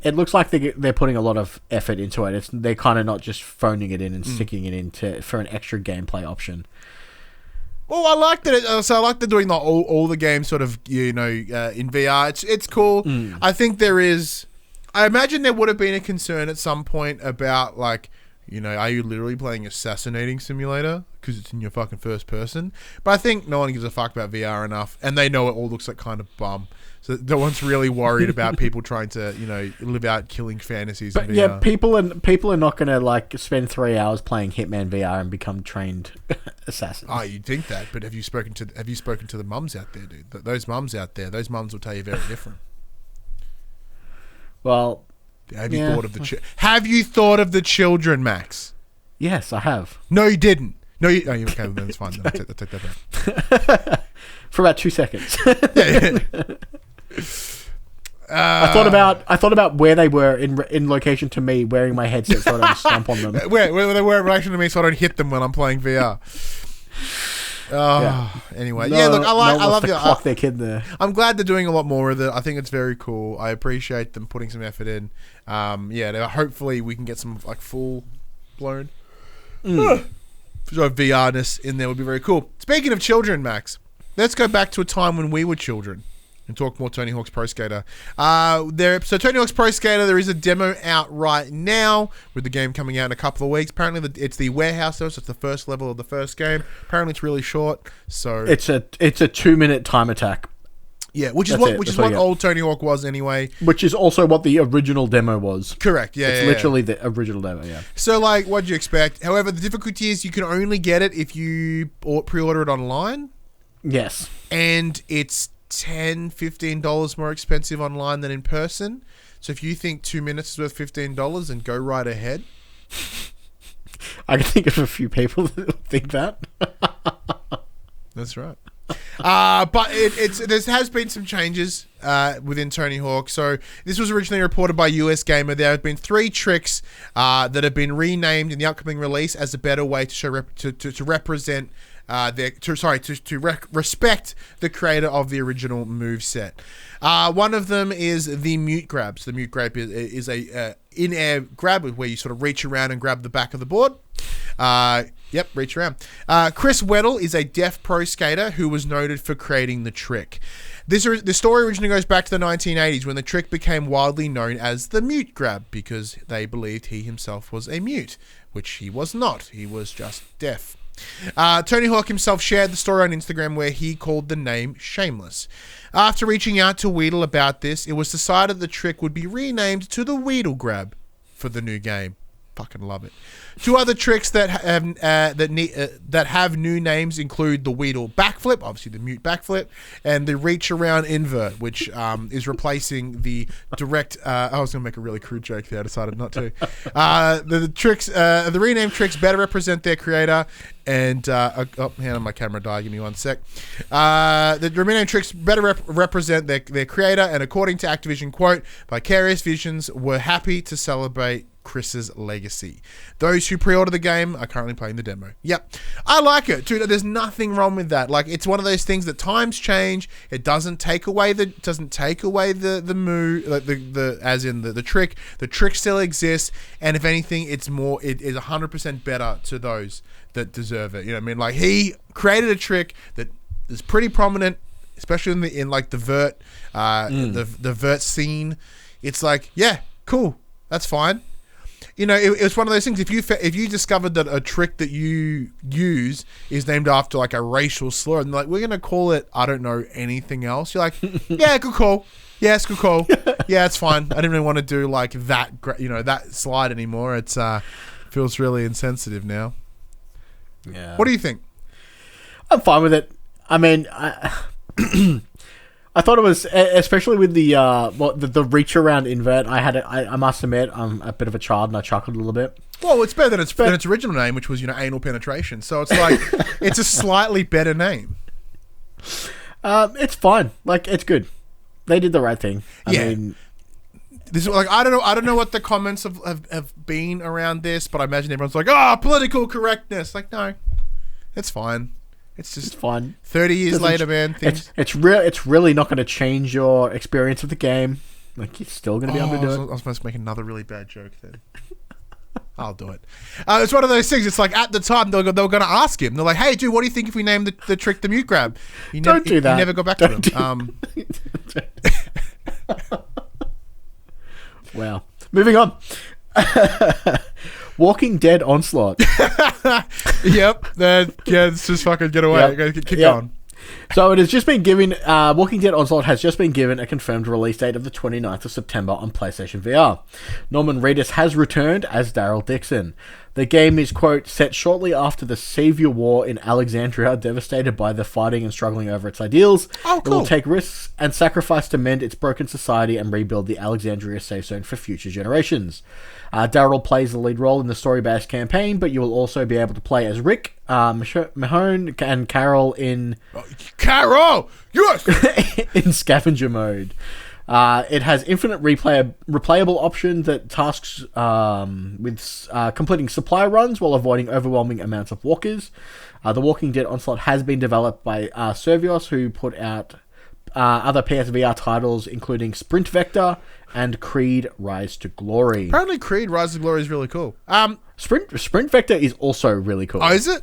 It looks like they're putting a lot of effort into it. They're kind of not just phoning it in and sticking it in for an extra gameplay option. Well, I like that. So I like they're doing all the games sort of in VR. It's cool. I think there is. I imagine there would have been a concern at some point about like, are you literally playing Assassinating Simulator because it's in your fucking first person? But I think no one gives a fuck about VR enough, and they know it all looks like kind of bum. So no one's really worried about people trying to, live out killing fantasies. But in VR. yeah, people are not going to like spend 3 hours playing Hitman VR and become trained assassins. Oh, you'd think that, but have you spoken to the mums out there, dude? Those mums out there, those mums will tell you very different. Well, have you thought of the children, Max? Yes, I have. No, you didn't. No, you. Oh, okay, then it's fine. Then. I'll take that back. For about 2 seconds. Yeah. I thought about where they were in location to me, wearing my headset so I don't stomp on them. Where they were in relation to me, so I don't hit them when I'm playing VR. Anyway, look, I love the clock their kid there. I'm glad they're doing a lot more of it. I think it's very cool. I appreciate them putting some effort in. Hopefully we can get some like full blown VR-ness in there would be very cool. Speaking of children, Max, let's go back to a time when we were children and talk more Tony Hawk's Pro Skater. So Tony Hawk's Pro Skater, there is a demo out right now with the game coming out in a couple of weeks. Apparently, it's the warehouse though, so it's the first level of the first game. Apparently, it's really short. So it's a 2-minute time attack. Yeah, which is what old Tony Hawk was anyway. Which is also what the original demo was. Correct. Yeah, it's literally the original demo. Yeah. So like, what do you expect? However, the difficulty is you can only get it if you pre-order it online. Yes, and it's $10-15 more expensive online than in person. So if you think 2 minutes is worth $15, then go right ahead. I can think of a few people that think that. That's right. But there has been some changes within Tony Hawk. So this was originally reported by US Gamer. There have been 3 tricks that have been renamed in the upcoming release as a better way to show to represent respect the creator of the original moveset. One of them is the mute grab. So the mute grab is a in-air grab where you sort of reach around and grab the back of the board. Reach around. Chris Weddle is a deaf pro skater who was noted for creating the trick. The story originally goes back to the 1980s when the trick became widely known as the mute grab because they believed he himself was a mute, which he was not. He was just deaf. Tony Hawk himself shared the story on Instagram where he called the name Shameless. After reaching out to Weedle about this, it was decided the trick would be renamed to the Weedle Grab for the new game. Fucking love it. 2 other tricks that have new names include the Weedle backflip, obviously the mute backflip, and the reach around invert, which is replacing the direct. I was gonna make a really crude joke there. I decided not to. The renamed tricks better represent their creator. And hang on, my camera died. Give me 1 sec. The renamed tricks better represent their creator, and according to Activision, quote, Vicarious Visions were happy to celebrate Chris's legacy. Those who pre-order the game are currently playing the demo. Yep, I like it, dude. There's nothing wrong with that. Like, it's one of those things that times change. It doesn't take away the move, as in the trick. The trick still exists, and if anything, it is 100% better to those that deserve it. You know what I mean? Like, he created a trick that is pretty prominent, especially in the vert, the vert scene. It's like, yeah, cool, that's fine. You know, it was one of those things. If you discovered that a trick that you use is named after like a racial slur, and like, we're gonna call it, I don't know, anything else. You're like, yeah, good call. Yes, good call. Yeah, it's fine. I didn't really want to do like that, that slide anymore. It's feels really insensitive now. Yeah. What do you think? I'm fine with it. I mean, I I thought it was, especially with the reach around invert. I must admit, I'm a bit of a child and I chuckled a little bit. Well, it's better than its original name, which was anal penetration. So it's like it's a slightly better name. It's fine. Like, it's good. They did the right thing. I mean, this is like I don't know what the comments have been around this, but I imagine everyone's like, political correctness. Like, no, it's fine. It's just fine. 30 years later, man. It's really not going to change your experience of the game. Like, you're still going to be able to do it. I was supposed to make another really bad joke then. I'll do it. It's one of those things. It's like at the time they were going to ask him. They're like, "Hey, dude, what do you think if we name the trick the mute grab?" Don't do that. He never got back to them. Wow. Moving on. Walking Dead Onslaught. Yep. Let's just fucking get away. Yep. Keep going. So it has just been given, Walking Dead Onslaught has just been given a confirmed release date of the 29th of September on PlayStation VR. Norman Reedus has returned as Daryl Dixon. The game is, quote, set shortly after the Savior War in Alexandria, devastated by the fighting and struggling over its ideals. Oh, cool. It will take risks and sacrifice to mend its broken society and rebuild the Alexandria safe zone for future generations. Daryl plays the lead role in the story-based campaign, but you will also be able to play as Rick, Mahone, and Carol in... Carol! Yes! in scavenger mode. It has infinite replayable options that tasks with completing supply runs while avoiding overwhelming amounts of walkers. The Walking Dead Onslaught has been developed by Servios, who put out other PSVR titles, including Sprint Vector and Creed Rise to Glory. Apparently Creed Rise to Glory is really cool. Sprint Vector is also really cool. Oh, is it?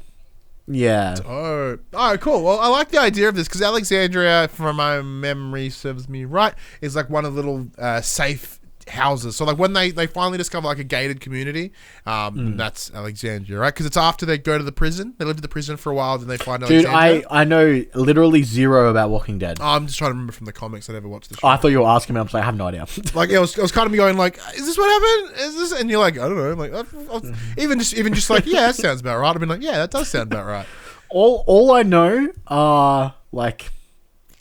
Yeah. Oh, cool. Well, I like the idea of this because Alexandria, from my memory serves me right, is like one of the little safe houses. So like when they finally discover like a gated community, that's Alexandria, right? Because it's after they go to the prison. They live in the prison for a while, then they find Alexandria. Dude, I know literally zero about Walking Dead. I'm just trying to remember from the comics. I never watched the show. Oh, I thought you were asking me. I'm like, I have no idea. Like it was kind of me going like, is this what happened? Is this? And you're like, I don't know. I'm like, even just like, yeah, that sounds about right. I've been like, yeah, that does sound about right. All I know are like,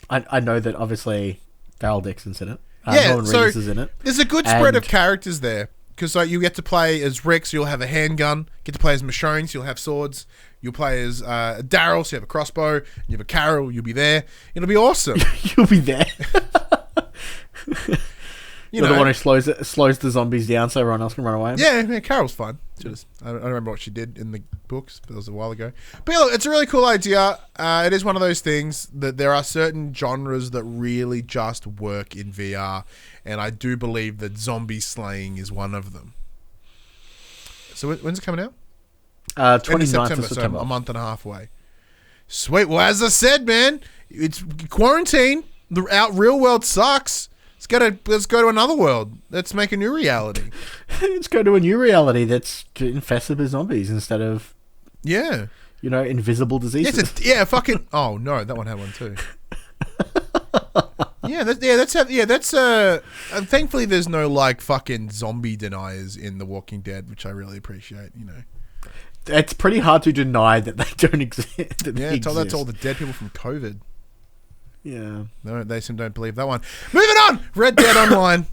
I know that obviously Daryl Dixon's in it. Yeah, so is in it. There's a good spread of characters there because like you get to play as Rick, so you'll have a handgun. Get to play as Michonne, so you'll have swords. You'll play as Daryl, so you have a crossbow. You have a Carol, you'll be there. It'll be awesome. You'll be there. You're the one who slows the zombies down so everyone else can run away. Yeah, Carol's fun. I don't remember what she did in the books, but it was a while ago. But yeah, look, it's a really cool idea. It is one of those things that there are certain genres that really just work in VR, and I do believe that zombie slaying is one of them. So when's it coming out? 29th of September. So a month and a half away. Sweet. Well, as I said, man, it's quarantine. The real world sucks. Let's go to another world. Let's make a new reality. Let's go to a new reality that's infested with zombies instead of invisible diseases. Fucking. Oh no, that one had one too. Thankfully, there's no like fucking zombie deniers in The Walking Dead, which I really appreciate. It's pretty hard to deny that they don't exist. That's all the dead people from COVID. Yeah. No, they don't believe that one. Moving on! Red Dead Online.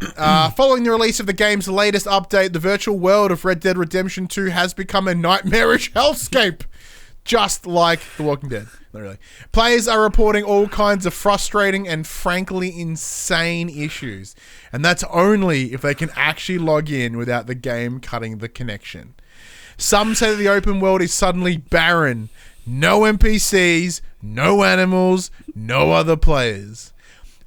Following the release of the game's latest update, the virtual world of Red Dead Redemption 2 has become a nightmarish hellscape. Just like The Walking Dead. Not really. Players are reporting all kinds of frustrating and frankly insane issues. And that's only if they can actually log in without the game cutting the connection. Some say that the open world is suddenly barren. No NPCs, no animals, no other players.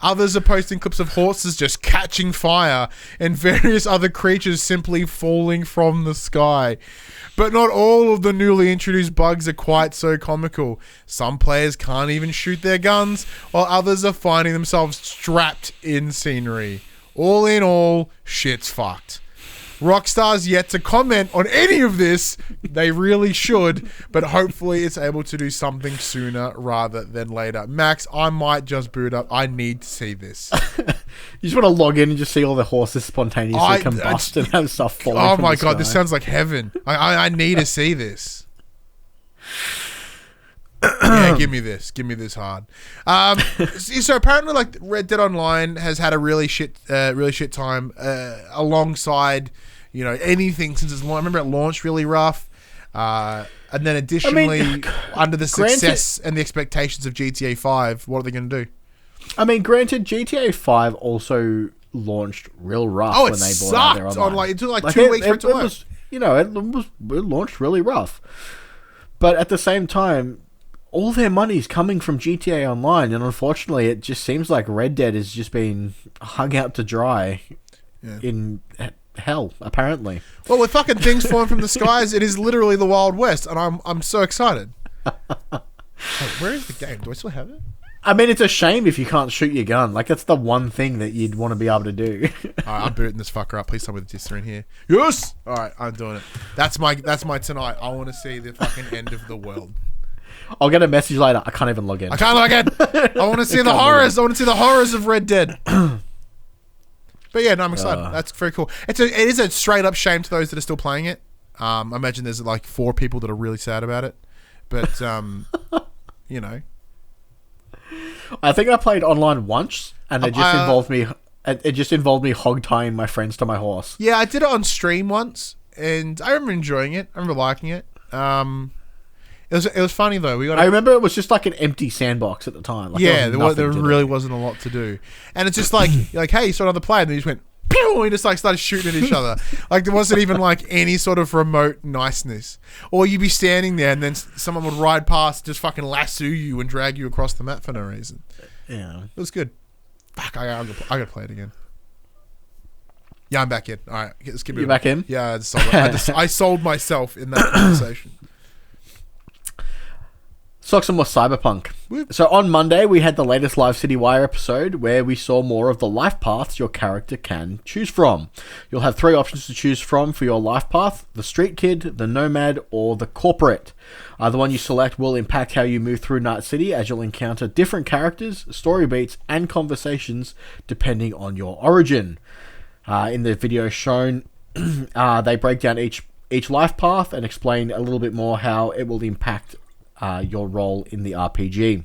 Others are posting clips of horses just catching fire and various other creatures simply falling from the sky. But not all of the newly introduced bugs are quite so comical. Some players can't even shoot their guns, while others are finding themselves trapped in scenery. All in all, shit's fucked. Rockstar's yet to comment on any of this. They really should, but hopefully it's able to do something sooner rather than later. Max, I might just boot up. I need to see this. You just want to log in and just see all the horses spontaneously combust and have stuff falling from my the god, sky. This sounds like heaven. I need to see this. Yeah, give me this hard. So apparently, like Red Dead Online has had a really shit time alongside, anything since its launch. I remember it launched really rough, and then additionally, under the success and the expectations of GTA 5, what are they going to do? I mean, granted, GTA 5 also launched real rough when they bought out their online. It took 2 weeks for it to work. It launched really rough. But at the same time, all their money's coming from GTA Online, and unfortunately, it just seems like Red Dead is just being hung out to dry in hell, apparently. Well, with fucking things falling from the skies, it is literally the Wild West, and I'm so excited. Where is the game? Do I still have it? I mean, it's a shame if you can't shoot your gun. Like, that's the one thing that you'd want to be able to do. Alright, I'm booting this fucker up. Please tell me the discs are in here. Yes! Alright, I'm doing it. That's my tonight. I want to see the fucking end of the world. I'll get a message later. I can't even log in. I can't log in! I want to see the horrors! I want to see the horrors of Red Dead. But yeah, no, I'm excited. That's very cool. It is a straight up shame to those that are still playing it. I imagine there's like 4 people that are really sad about it. But, I think I played online once, and it just involved me. It just involved me hog tying my friends to my horse. Yeah, I did it on stream once, and I remember enjoying it. I remember liking it. It was funny though. I remember it was just like an empty sandbox at the time. Like, there really wasn't a lot to do, and it's just like you're like, hey, you saw another player, and then you just went pew, and you just like started shooting at each other. Like there wasn't even like any sort of remote niceness. Or you'd be standing there, and then someone would ride past, just fucking lasso you and drag you across the map for no reason. Yeah, it was good. Fuck, I gotta play it again. Yeah, I'm back in. All right, let's keep it. You back in? Yeah, I sold myself in that conversation. Let's talk some more Cyberpunk. So on Monday, we had the latest Live City Wire episode where we saw more of the life paths your character can choose from. You'll have 3 options to choose from for your life path: the Street Kid, the Nomad, or the Corporate. The one you select will impact how you move through Night City, as you'll encounter different characters, story beats, and conversations depending on your origin. In the video shown, they break down each life path and explain a little bit more how it will impact your role in the RPG.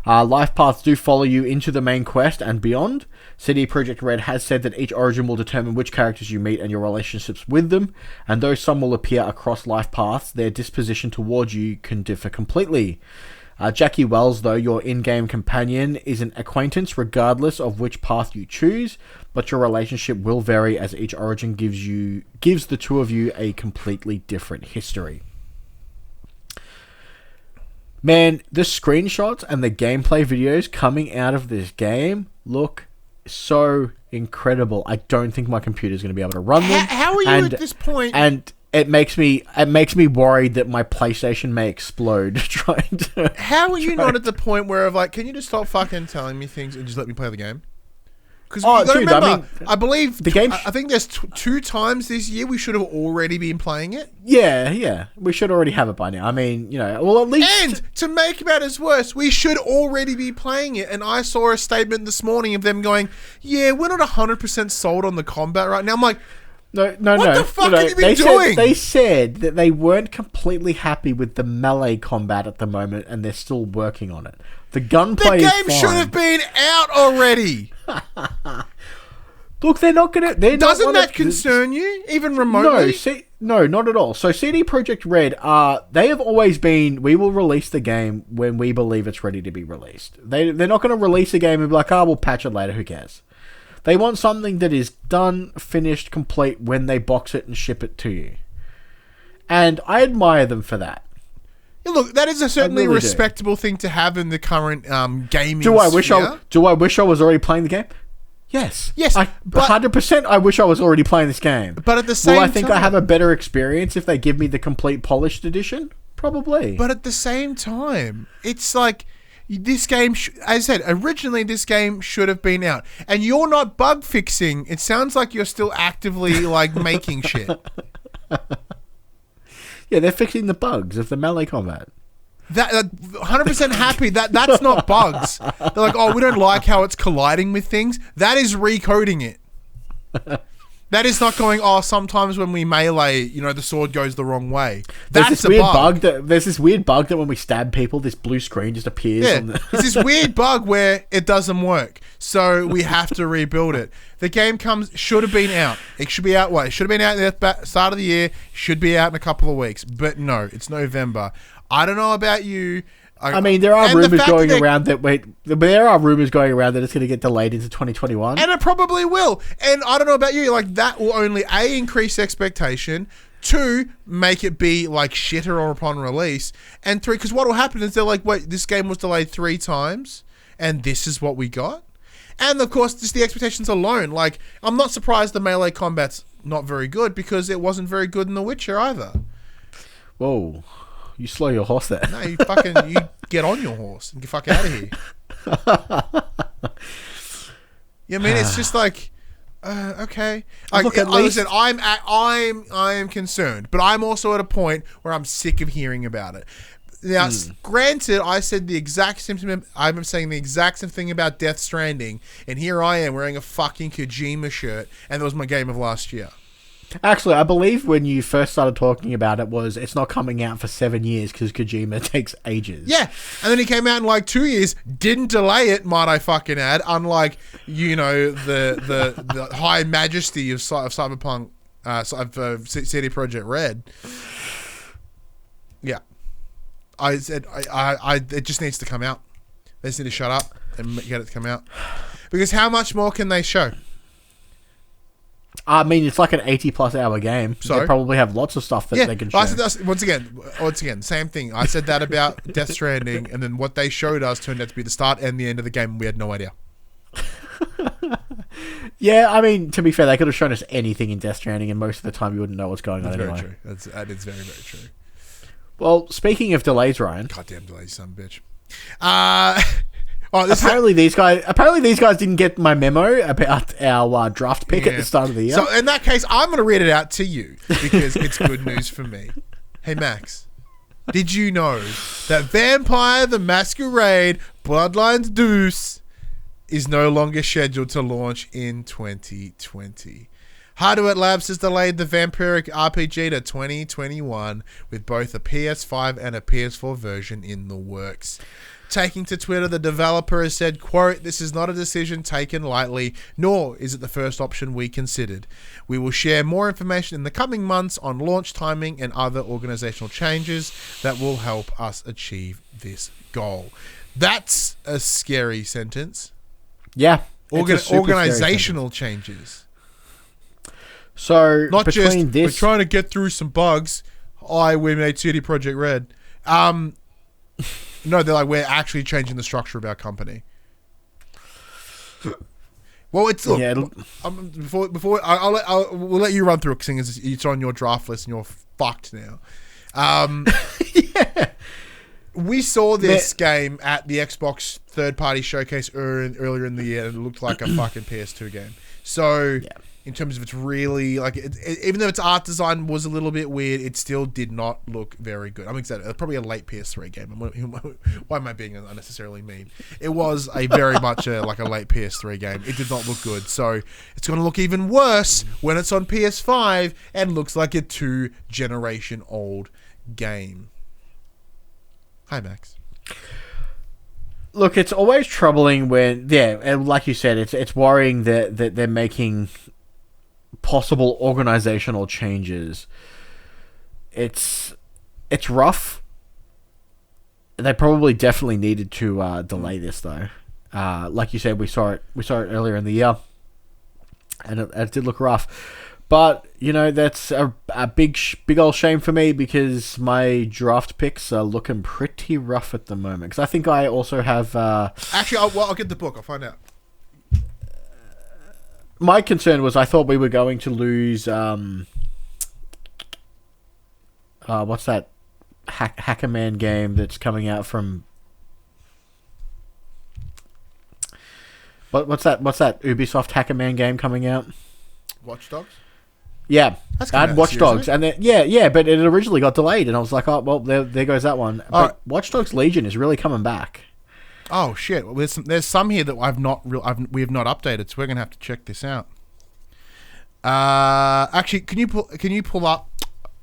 Life paths do follow you into the main quest and beyond. CD Projekt Red has said that each origin will determine which characters you meet and your relationships with them, and though some will appear across life paths, their disposition towards you can differ completely. Jackie Wells, though, your in-game companion, is an acquaintance regardless of which path you choose, but your relationship will vary as each origin gives the two of you a completely different history. Man, the screenshots and the gameplay videos coming out of this game look so incredible. I don't think my computer's going to be able to run them. How are you at this point? And it makes me worried that my PlayStation may explode trying to... How are you not at the point where of like, can you just stop fucking telling me things and just let me play the game? Because remember, I believe the game. I think there's 2 times this year we should have already been playing it. Yeah, we should already have it by now. I mean, well, at least. And to make matters worse, we should already be playing it. And I saw a statement this morning of them going, "Yeah, we're not 100% sold on the combat right now." I'm like, No. What the fuck have you been doing? They said that they weren't completely happy with the melee combat at the moment, and they're still working on it. The gunplay is fine. The game should have been out already. Look, they're not going to... Doesn't that concern you, even remotely? No, not at all. So CD Projekt Red, they have always been, we will release the game when we believe it's ready to be released. They're not going to release a game and be like, we'll patch it later, who cares? They want something that is done, finished, complete when they box it and ship it to you. And I admire them for that. Yeah, look, that is a certainly really respectable thing to have in the current gaming sphere. Do I wish I was already playing the game? Yes. 100% I wish I was already playing this game. But at the same time... Will I think I have a better experience if they give me the complete polished edition? Probably. But at the same time, it's like... This game, as I said, originally this game should have been out. And you're not bug fixing. It sounds like you're still actively, making shit. Yeah, they're fixing the bugs of the melee combat. That 100% happy. That's not bugs. They're like, we don't like how it's colliding with things. That is recoding it. That is not going, sometimes when we melee, the sword goes the wrong way. There's That's this weird bug there's this weird bug that when we stab people, this blue screen just appears. Yeah, it's this weird bug where it doesn't work. So we have to rebuild it. The game should have been out. It should be out, It should have been out at the start of the year. Should be out in a couple of weeks. But no, it's November. I don't know about you. I mean, there are rumors going around that it's going to get delayed into 2021, and it probably will. And I don't know about you, that will only increase expectation, 2 make it be shitter upon release, and 3 because what will happen is they're like, wait, this game was delayed 3 times, and this is what we got, and of course just the expectations alone. I'm not surprised the melee combat's not very good because it wasn't very good in The Witcher either. Whoa. You slow your horse there. No, you get on your horse and get fuck out of here. I mean, it's just okay. Listen, I'm concerned, but I'm also at a point where I'm sick of hearing about it. Now, granted, I said the exact same thing. I'm saying the exact same thing about Death Stranding, and here I am wearing a fucking Kojima shirt, and that was my game of last year. Actually, I believe when you first started talking about it's not coming out for 7 years because Kojima takes ages. Yeah, and then he came out in 2 years, didn't delay it, might I fucking add, unlike, the high majesty of Cyberpunk, of CD Projekt Red. Yeah. I said, it just needs to come out. They just need to shut up and get it to come out. Because how much more can they show? I mean, it's like an 80-plus hour game. So they probably have lots of stuff that they can show. I said once again, same thing. I said that about Death Stranding, and then what they showed us turned out to be the start and the end of the game. We had no idea. Yeah, I mean, to be fair, they could have shown us anything in Death Stranding, and most of the time you wouldn't know what's going on anyway. Very true. That is very, very true. Well, speaking of delays, Ryan. Goddamn delays, son of a bitch. Apparently these guys didn't get my memo about our draft pick at the start of the year. So in that case, I'm going to read it out to you because it's good news for me. Hey Max, did you know that Vampire the Masquerade Bloodlines Deuce is no longer scheduled to launch in 2020? Hardware Labs has delayed the vampiric RPG to 2021 with both a PS5 and a PS4 version in the works. Taking to Twitter, the developer has said, quote, "This is not a decision taken lightly, nor is it the first option we considered. We will share more information in the coming months on launch timing and other organizational changes that will help us achieve this goal." That's a scary sentence. Yeah. Organizational changes. So, not just, we're trying to get through some bugs. We made CD Projekt Red. No, they're like, we're actually changing the structure of our company. Well, it's look. Yeah, before we'll let you run through it, seeing as it's on your draft list and you're fucked now. Yeah. We saw this game at the Xbox third-party showcase earlier in the year, and it looked like a fucking PS2 game. So. Yeah. In terms of it's really even though its art design was a little bit weird, it still did not look very good. I'm excited. It's probably a late PS3 game. Why am I being unnecessarily mean? It was a very much a late PS3 game. It did not look good. So it's going to look even worse when it's on PS5 and looks like a 2-generation old game. Hi, Max. Look, it's always troubling when, and like you said, it's worrying that they're making possible organizational changes. It's rough. They probably definitely needed to delay this though. Like you said, we saw it earlier in the year, and it did look rough. But that's a big old shame for me because my draft picks are looking pretty rough at the moment. Because I think I also have. Actually, I'll get the book. I'll find out. My concern was I thought we were going to lose. What's that Hacker Man game that's coming out from? What's that Ubisoft Hacker Man game coming out? Watch Dogs. Yeah, I had Watch Dogs, and then but it originally got delayed, and I was like, oh well, there goes that one. But Watch Dogs Legion is really coming back. Oh shit! Well, there's some here that we have not updated, so we're gonna have to check this out. Actually, can you pull up?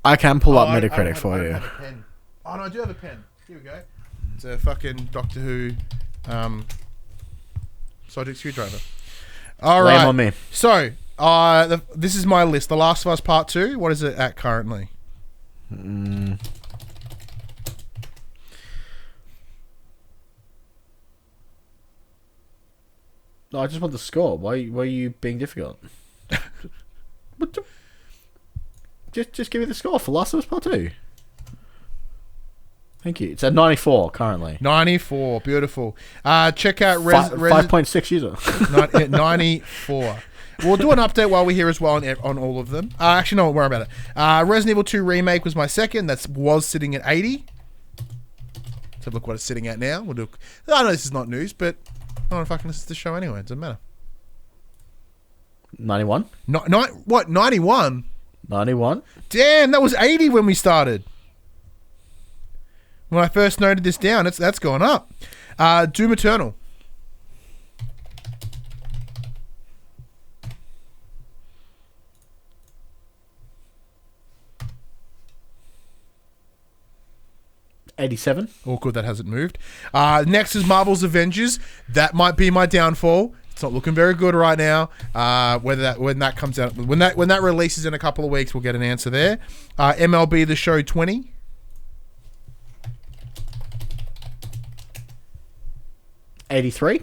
I can pull up I Metacritic for don't you. have a pen. Oh no, I do have a pen. Here we go. It's a fucking Doctor Who, Sonic screwdriver. All right. Blame on me. So, this is my list. The Last of Us Part 2. What is it at currently? No, I just want the score. Why are you being difficult? What the? Just give me the score for Last of Us Part 2. Thank you. It's at 94 currently. 94. Beautiful. Check out 5.6 user. 94. We'll do an update while we're here as well on all of them. Actually, no, don't worry about it. Resident Evil 2 Remake was my second. That was sitting at 80. Let's have a look what it's sitting at now. We'll do. I know this is not news, but I don't fucking listen to the show anyway. It doesn't matter. 91? What? 91? 91? Damn, that was 80 when we started. When I first noted this down, that's gone up. Doom Eternal. $87. Oh, good, that hasn't moved. Next is Marvel's Avengers. That might be my downfall. It's not looking very good right now. When that comes out, when that releases in a couple of weeks, we'll get an answer there. MLB The Show 20. $83.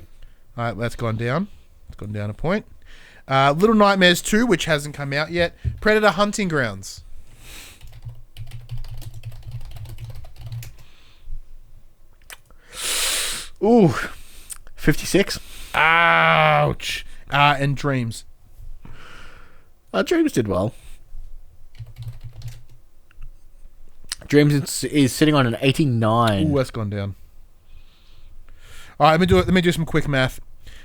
All right, that's gone down. It's gone down a point. Little Nightmares 2, which hasn't come out yet. Predator Hunting Grounds. Ooh, 56. Ouch. And Dreams. Dreams did well. Dreams is sitting on an 89. Ooh, that's gone down. All right, let me do some quick math.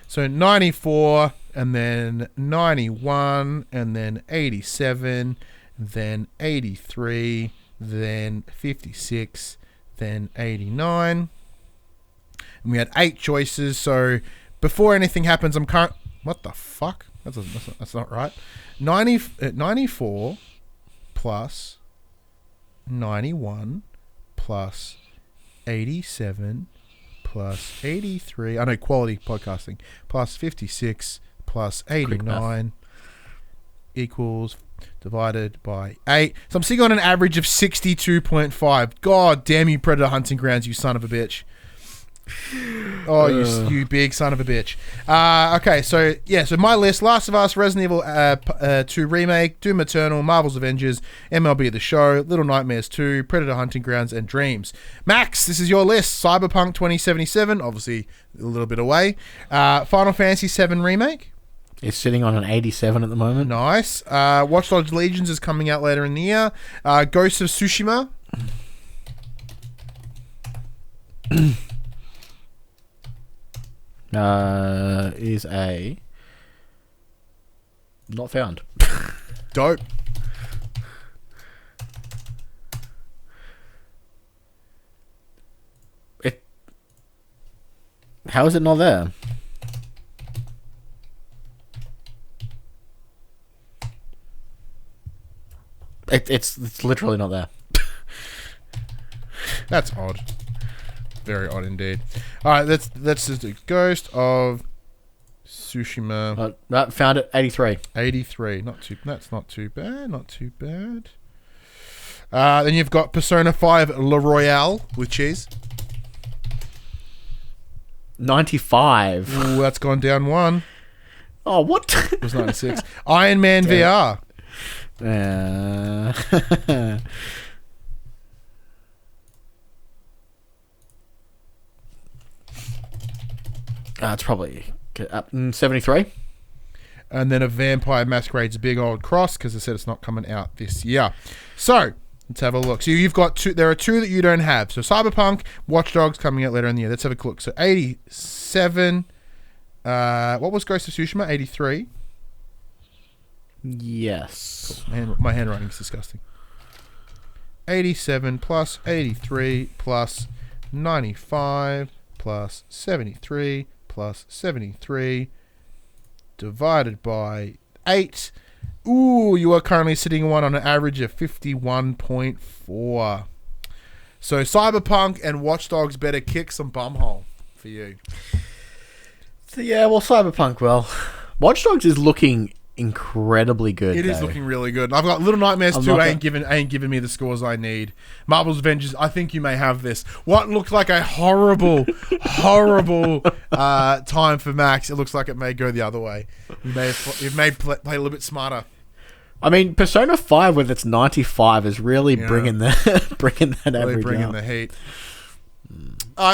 So 94, and then 91, and then 87, then 83, then 56, then 89. And we had 8 choices. So before anything happens, I'm current. What the fuck? That's not right. 94 plus 91 plus 87 plus 83. I know, quality podcasting. Plus 56 plus 89 equals divided by 8. So I'm sitting on an average of 62.5. God damn you, Predator Hunting Grounds, you son of a bitch. Oh, you big son of a bitch. Okay, so my list: Last of Us, Resident Evil 2 Remake, Doom Eternal, Marvel's Avengers, MLB The Show, Little Nightmares 2, Predator Hunting Grounds, and Dreams. Max, this is your list. Cyberpunk 2077, obviously a little bit away. Final Fantasy 7 Remake. It's sitting on an 87 at the moment. Nice. Watch Dogs Legions is coming out later in the year. Ghost of Tsushima. Is a not found. Dope. How is it not there? It's literally not there. That's odd. Very odd indeed. All right, let's just do Ghost of Tsushima. Found it. 83. 83. That's not too bad. Not too bad. Then you've got Persona 5 Le Royale with cheese. 95. Ooh, that's gone down 1. Oh, what? It was 96. Iron Man VR. It's probably up 73. And then a Vampire Masquerade's Big Old Cross, because I said it's not coming out this year. So, let's have a look. So you've got 2. There are 2 that you don't have. So Cyberpunk, Watch Dogs coming out later in the year. Let's have a look. So 87. What was Ghost of Tsushima? 83. Yes. Cool. My handwriting is disgusting. 87 plus 83 plus 95 plus 73 plus 73 divided by 8. Ooh, you are currently sitting one on an average of 51.4. So Cyberpunk and Watch Dogs better kick some bumhole for you. So yeah, well, Cyberpunk, Watch Dogs is looking incredibly good. It is looking really good. I've got Little Nightmares 2 ain't giving me the scores I need. Marvel's Avengers, I think you may have this. What looked like a horrible time for Max, it looks like it may go the other way. You may play a little bit smarter. I mean, Persona 5 with its 95 is really bringing that Really average bringing up. the heat.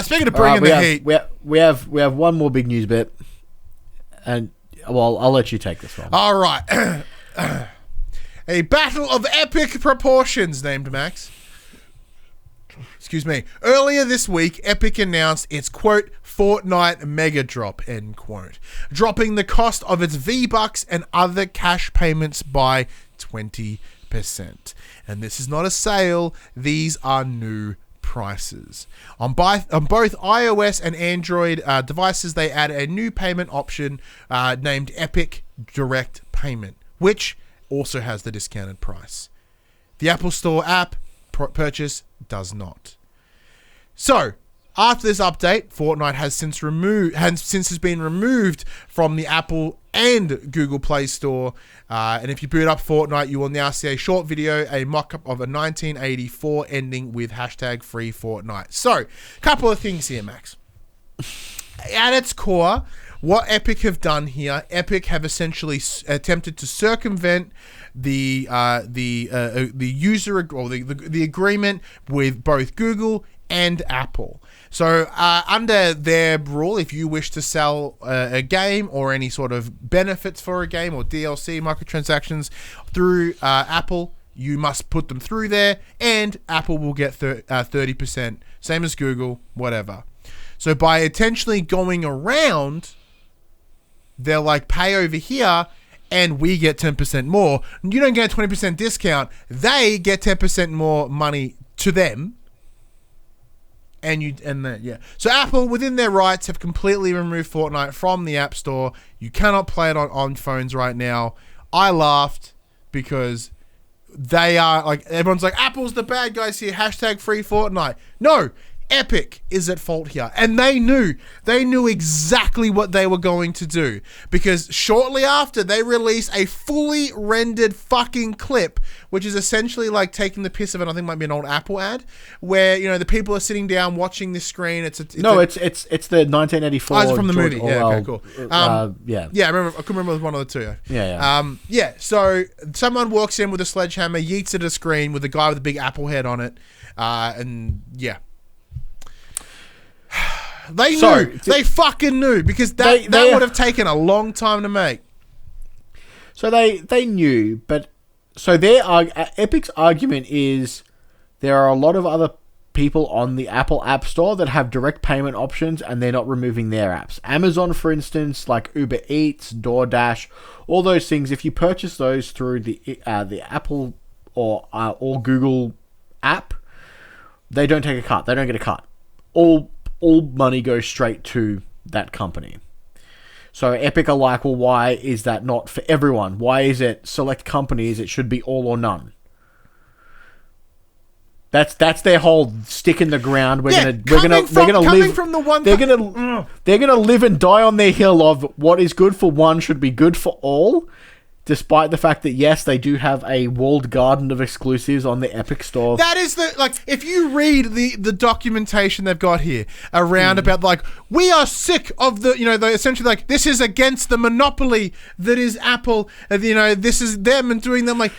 Speaking of bringing the heat, we have one more big news bit, and well, I'll let you take this one. All right. A battle of epic proportions, named Max. Excuse me. Earlier this week, Epic announced its, quote, Fortnite mega drop, end quote, dropping the cost of its V-Bucks and other cash payments by 20%. And this is not a sale. These are new prices. On both iOS and Android devices, they add a new payment option named Epic Direct Payment, which also has the discounted price. The Apple Store app purchase does not. So, after this update, Fortnite has been removed from the Apple and Google Play Store. And if you boot up Fortnite, you will now see a short video, a mock-up of a 1984 ending with hashtag free Fortnite. So, couple of things here, Max. At its core, what Epic have done here, Epic have essentially attempted to circumvent the user or the agreement with both Google and Apple. So under their rule, if you wish to sell a game or any sort of benefits for a game or DLC, microtransactions through Apple, you must put them through there, and Apple will get 30%, same as Google, whatever. So by intentionally going around, they're like, pay over here, and we get 10% more. You don't get a 20% discount. They get 10% more money to them. So Apple, within their rights, have completely removed Fortnite from the App Store. You cannot play it on phones right now. I laughed because they are like, everyone's like, Apple's the bad guys here. Hashtag free Fortnite. No, Epic is at fault here, and they knew exactly what they were going to do, because shortly after they released a fully rendered fucking clip, which is essentially like taking the piss of it. I think it might be an old Apple ad where, you know, the people are sitting down watching this screen. It's the 1984. Oh, it's from the movie. Orwell, okay, cool. I remember. I couldn't remember it was one of the two. So someone walks in with a sledgehammer, yeets at a screen with a guy with a big Apple head on it, They knew. They fucking knew, because that would have taken a long time to make. So they knew, but so Epic's argument is there are a lot of other people on the Apple App Store that have direct payment options, and they're not removing their apps. Amazon, for instance, like Uber Eats, DoorDash, all those things. If you purchase those through the Apple or Google app, they don't take a cut. They don't get a cut. All money goes straight to that company. So Epic are like, well, why is that not for everyone? Why is it select companies? It should be all or none. That's their whole stick in the ground. They're gonna live and die on their hill of what is good for one should be good for all. Despite the fact that, yes, they do have a walled garden of exclusives on the Epic Store. That is if you read the documentation they've got here around about, like, we are sick of they essentially, like, this is against the monopoly that is Apple, this is them and doing them, like,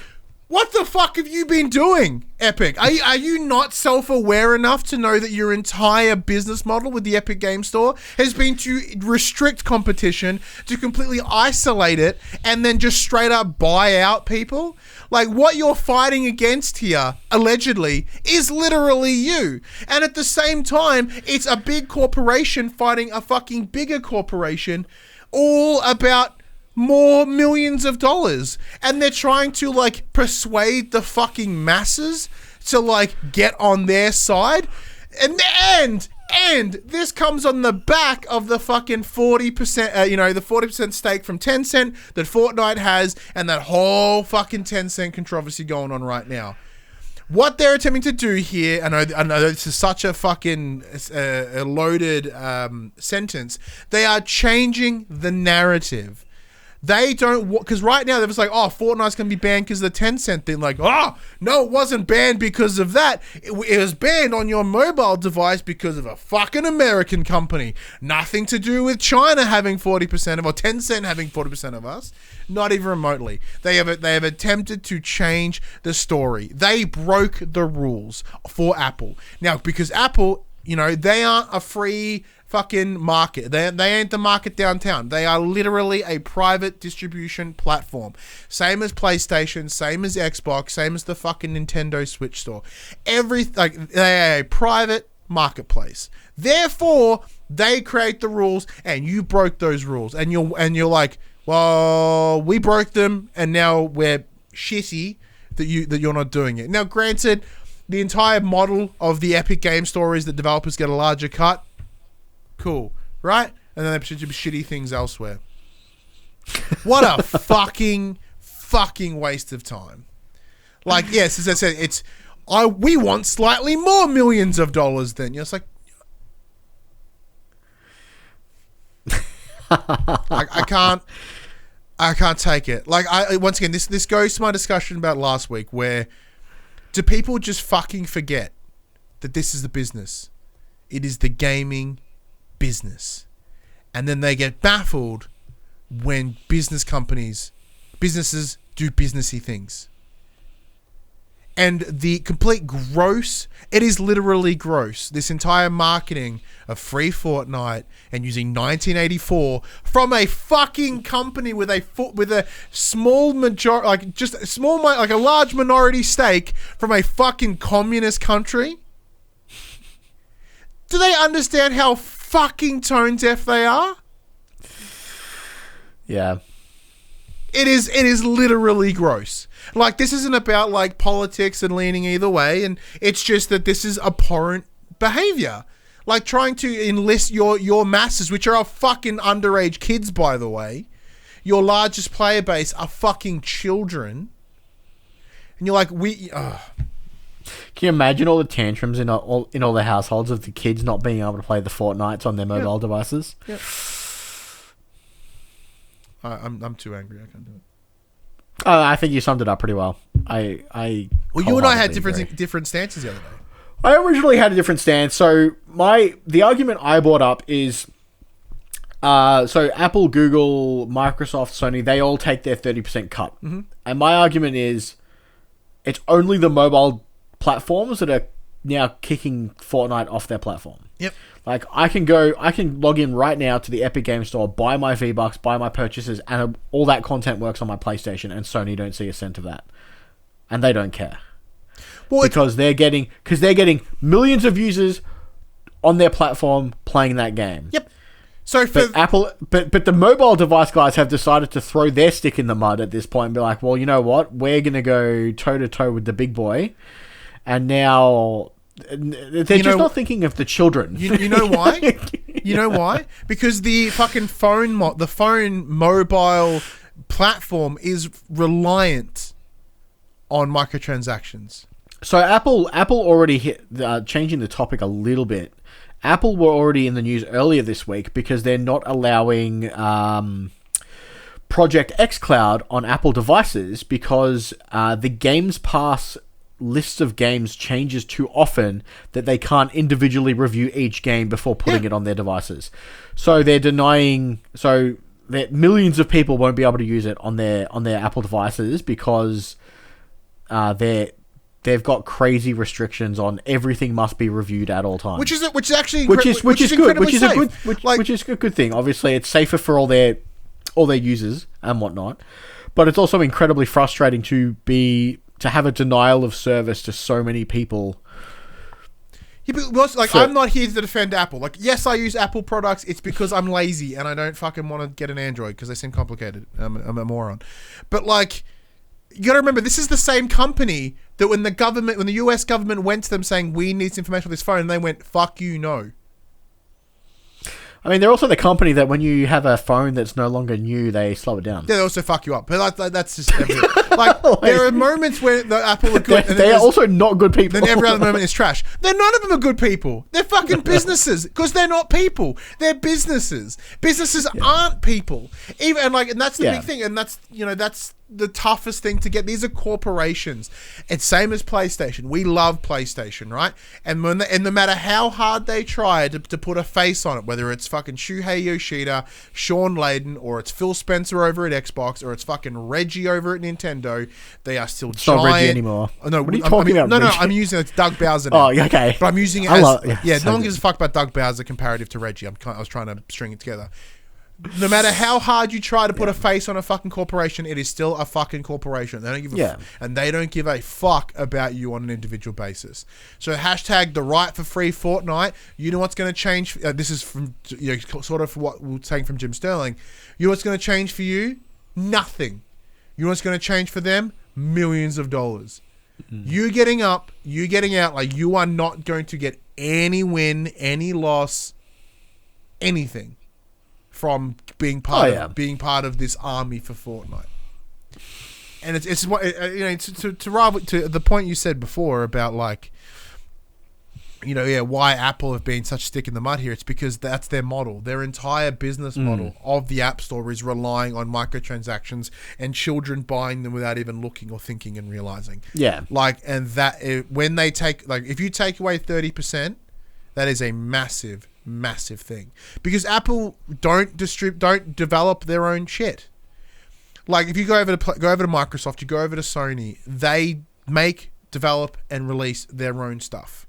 what the fuck have you been doing, Epic? Are you not self-aware enough to know that your entire business model with the Epic Game Store has been to restrict competition, to completely isolate it, and then just straight up buy out people? Like, what you're fighting against here, allegedly, is literally you. And at the same time, it's a big corporation fighting a fucking bigger corporation, all about more millions of dollars, and they're trying to, like, persuade the fucking masses to, like, get on their side, and And this comes on the back of the fucking 40%, the 40% stake from Tencent that Fortnite has, and that whole fucking Tencent controversy going on right now. What they're attempting to do here, I know this is such a fucking a loaded sentence. They are changing the narrative. They don't, because right now they're just like, oh, Fortnite's going to be banned because of the Tencent thing. Like, oh, no, it wasn't banned because of that. It was banned on your mobile device because of a fucking American company. Nothing to do with China having 40% or Tencent having 40% of us. Not even remotely. They have attempted to change the story. They broke the rules for Apple. Now, because Apple, they aren't a free fucking market. They ain't the market downtown. They are literally a private distribution platform. Same as PlayStation, same as Xbox, same as the fucking Nintendo Switch store. They are a private marketplace. Therefore, they create the rules, and you broke those rules, and you're like, well, we broke them, and now we're shitty that you're not doing it. Now, granted, the entire model of the Epic Game Store is that developers get a larger cut. Cool, right? And then they do shitty things elsewhere. What a fucking waste of time. Like, yes, as I said, we want slightly more millions of dollars than you. It's like, I can't take it. Like, once again, this goes to my discussion about last week, where do people just fucking forget that this is the business? It is the gaming business. And then they get baffled when businesses do businessy things. And the complete gross, it is literally gross, this entire marketing of free Fortnite and using 1984 from a fucking company with a small majority, like a large minority stake from a fucking communist country. Do they understand how fucking tone deaf they are? Yeah. It is literally gross. Like, this isn't about like politics and leaning either way, and it's just that this is abhorrent behavior. Like trying to enlist your masses, which are fucking underage kids, by the way. Your largest player base are fucking children. And you're like, Can you imagine all the tantrums in all the households of the kids not being able to play the Fortnites on their mobile devices? Yep. I'm too angry. I can't do it. I think you summed it up pretty well. Well, you and I had different stances the other day. I originally had a different stance. So the argument I brought up is, so Apple, Google, Microsoft, Sony, they all take their 30% cut. Mm-hmm. And my argument is, it's only the mobile platforms that are now kicking Fortnite off their platform. Yep. Like, I can log in right now to the Epic Game Store, buy my V-Bucks, buy my purchases, and all that content works on my PlayStation, and Sony don't see a cent of that. And they don't care. Well, because they're getting millions of users on their platform playing that game. Yep. So but the mobile device guys have decided to throw their stick in the mud at this point and be like, well, you know what? We're going to go toe-to-toe with the big boy. And now they're just not thinking of the children. You know why? You know why? Because the fucking phone mobile platform is reliant on microtransactions. So Apple already hit, changing the topic a little bit. Apple were already in the news earlier this week because they're not allowing Project xCloud on Apple devices because the Games Pass lists of games changes too often that they can't individually review each game before putting it on their devices. So they're denying, so that millions of people won't be able to use it on their Apple devices because they've got crazy restrictions on everything must be reviewed at all times. Which is actually which is good. Which is safe. a good thing. Obviously, it's safer for all their users and whatnot. But it's also incredibly frustrating to have a denial of service to so many people. Yeah, but I'm not here to defend Apple. Like, yes, I use Apple products. It's because I'm lazy and I don't fucking want to get an Android because they seem complicated. I'm a moron. But like, you got to remember, this is the same company that when the US government went to them saying we need some information on this phone, and they went, "Fuck you, no." I mean, they're also the company that when you have a phone that's no longer new, they slow it down. They also fuck you up. But that's just like there are moments where the Apple are good. They are also not good people. Then every other moment is trash. None of them are good people. They're fucking businesses because they're not people. They're businesses. Businesses aren't people. And that's the big thing. And that's the toughest thing to get. These are corporations. It's same as PlayStation. We love PlayStation, right? And no matter how hard they try to put a face on it, whether it's fucking Shuhei Yoshida, Sean Layden, or it's Phil Spencer over at Xbox, or it's fucking Reggie over at Nintendo, they are still giant. Not Reggie anymore. No, what are you talking about? No, I'm using it's Doug Bowser now. Oh, okay. But I'm using it as no one gives a fuck about Doug Bowser comparative to Reggie. I was trying to string it together. No matter how hard you try to put a face on a fucking corporation, it is still a fucking corporation. They don't give and they don't give a fuck about you on an individual basis. So hashtag the right for free Fortnite. You know what's going to change? This is from sort of what we were saying from Jim Sterling. You know what's going to change for you? Nothing. You know what's going to change for them? Millions of dollars. You getting up, you getting out, like you are not going to get any win, any loss, anything from being part of this army for Fortnite. And it's what to rival to the point you said before about like why Apple have been such a stick in the mud here. It's because that's their model. Their entire business model of the App Store is relying on microtransactions and children buying them without even looking or thinking and realizing. Yeah. When they take, if you take away 30%, that is a massive thing. Because Apple don't develop their own shit. Like if you go over to Microsoft, you go over to Sony, they make, develop and release their own stuff.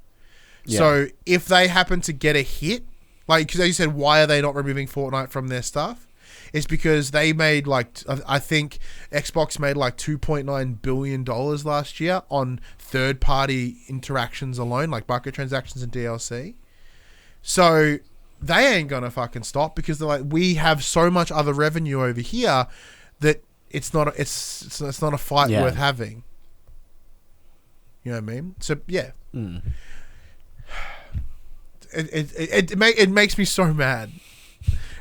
Yeah. So if they happen to get a hit, because you said, why are they not removing Fortnite from their stuff? It's because they made I think Xbox made $2.9 billion last year on third-party interactions alone, like microtransactions and DLC. So they ain't gonna fucking stop because they're like, we have so much other revenue over here that it's not a fight worth having. You know what I mean? So yeah. It makes me so mad.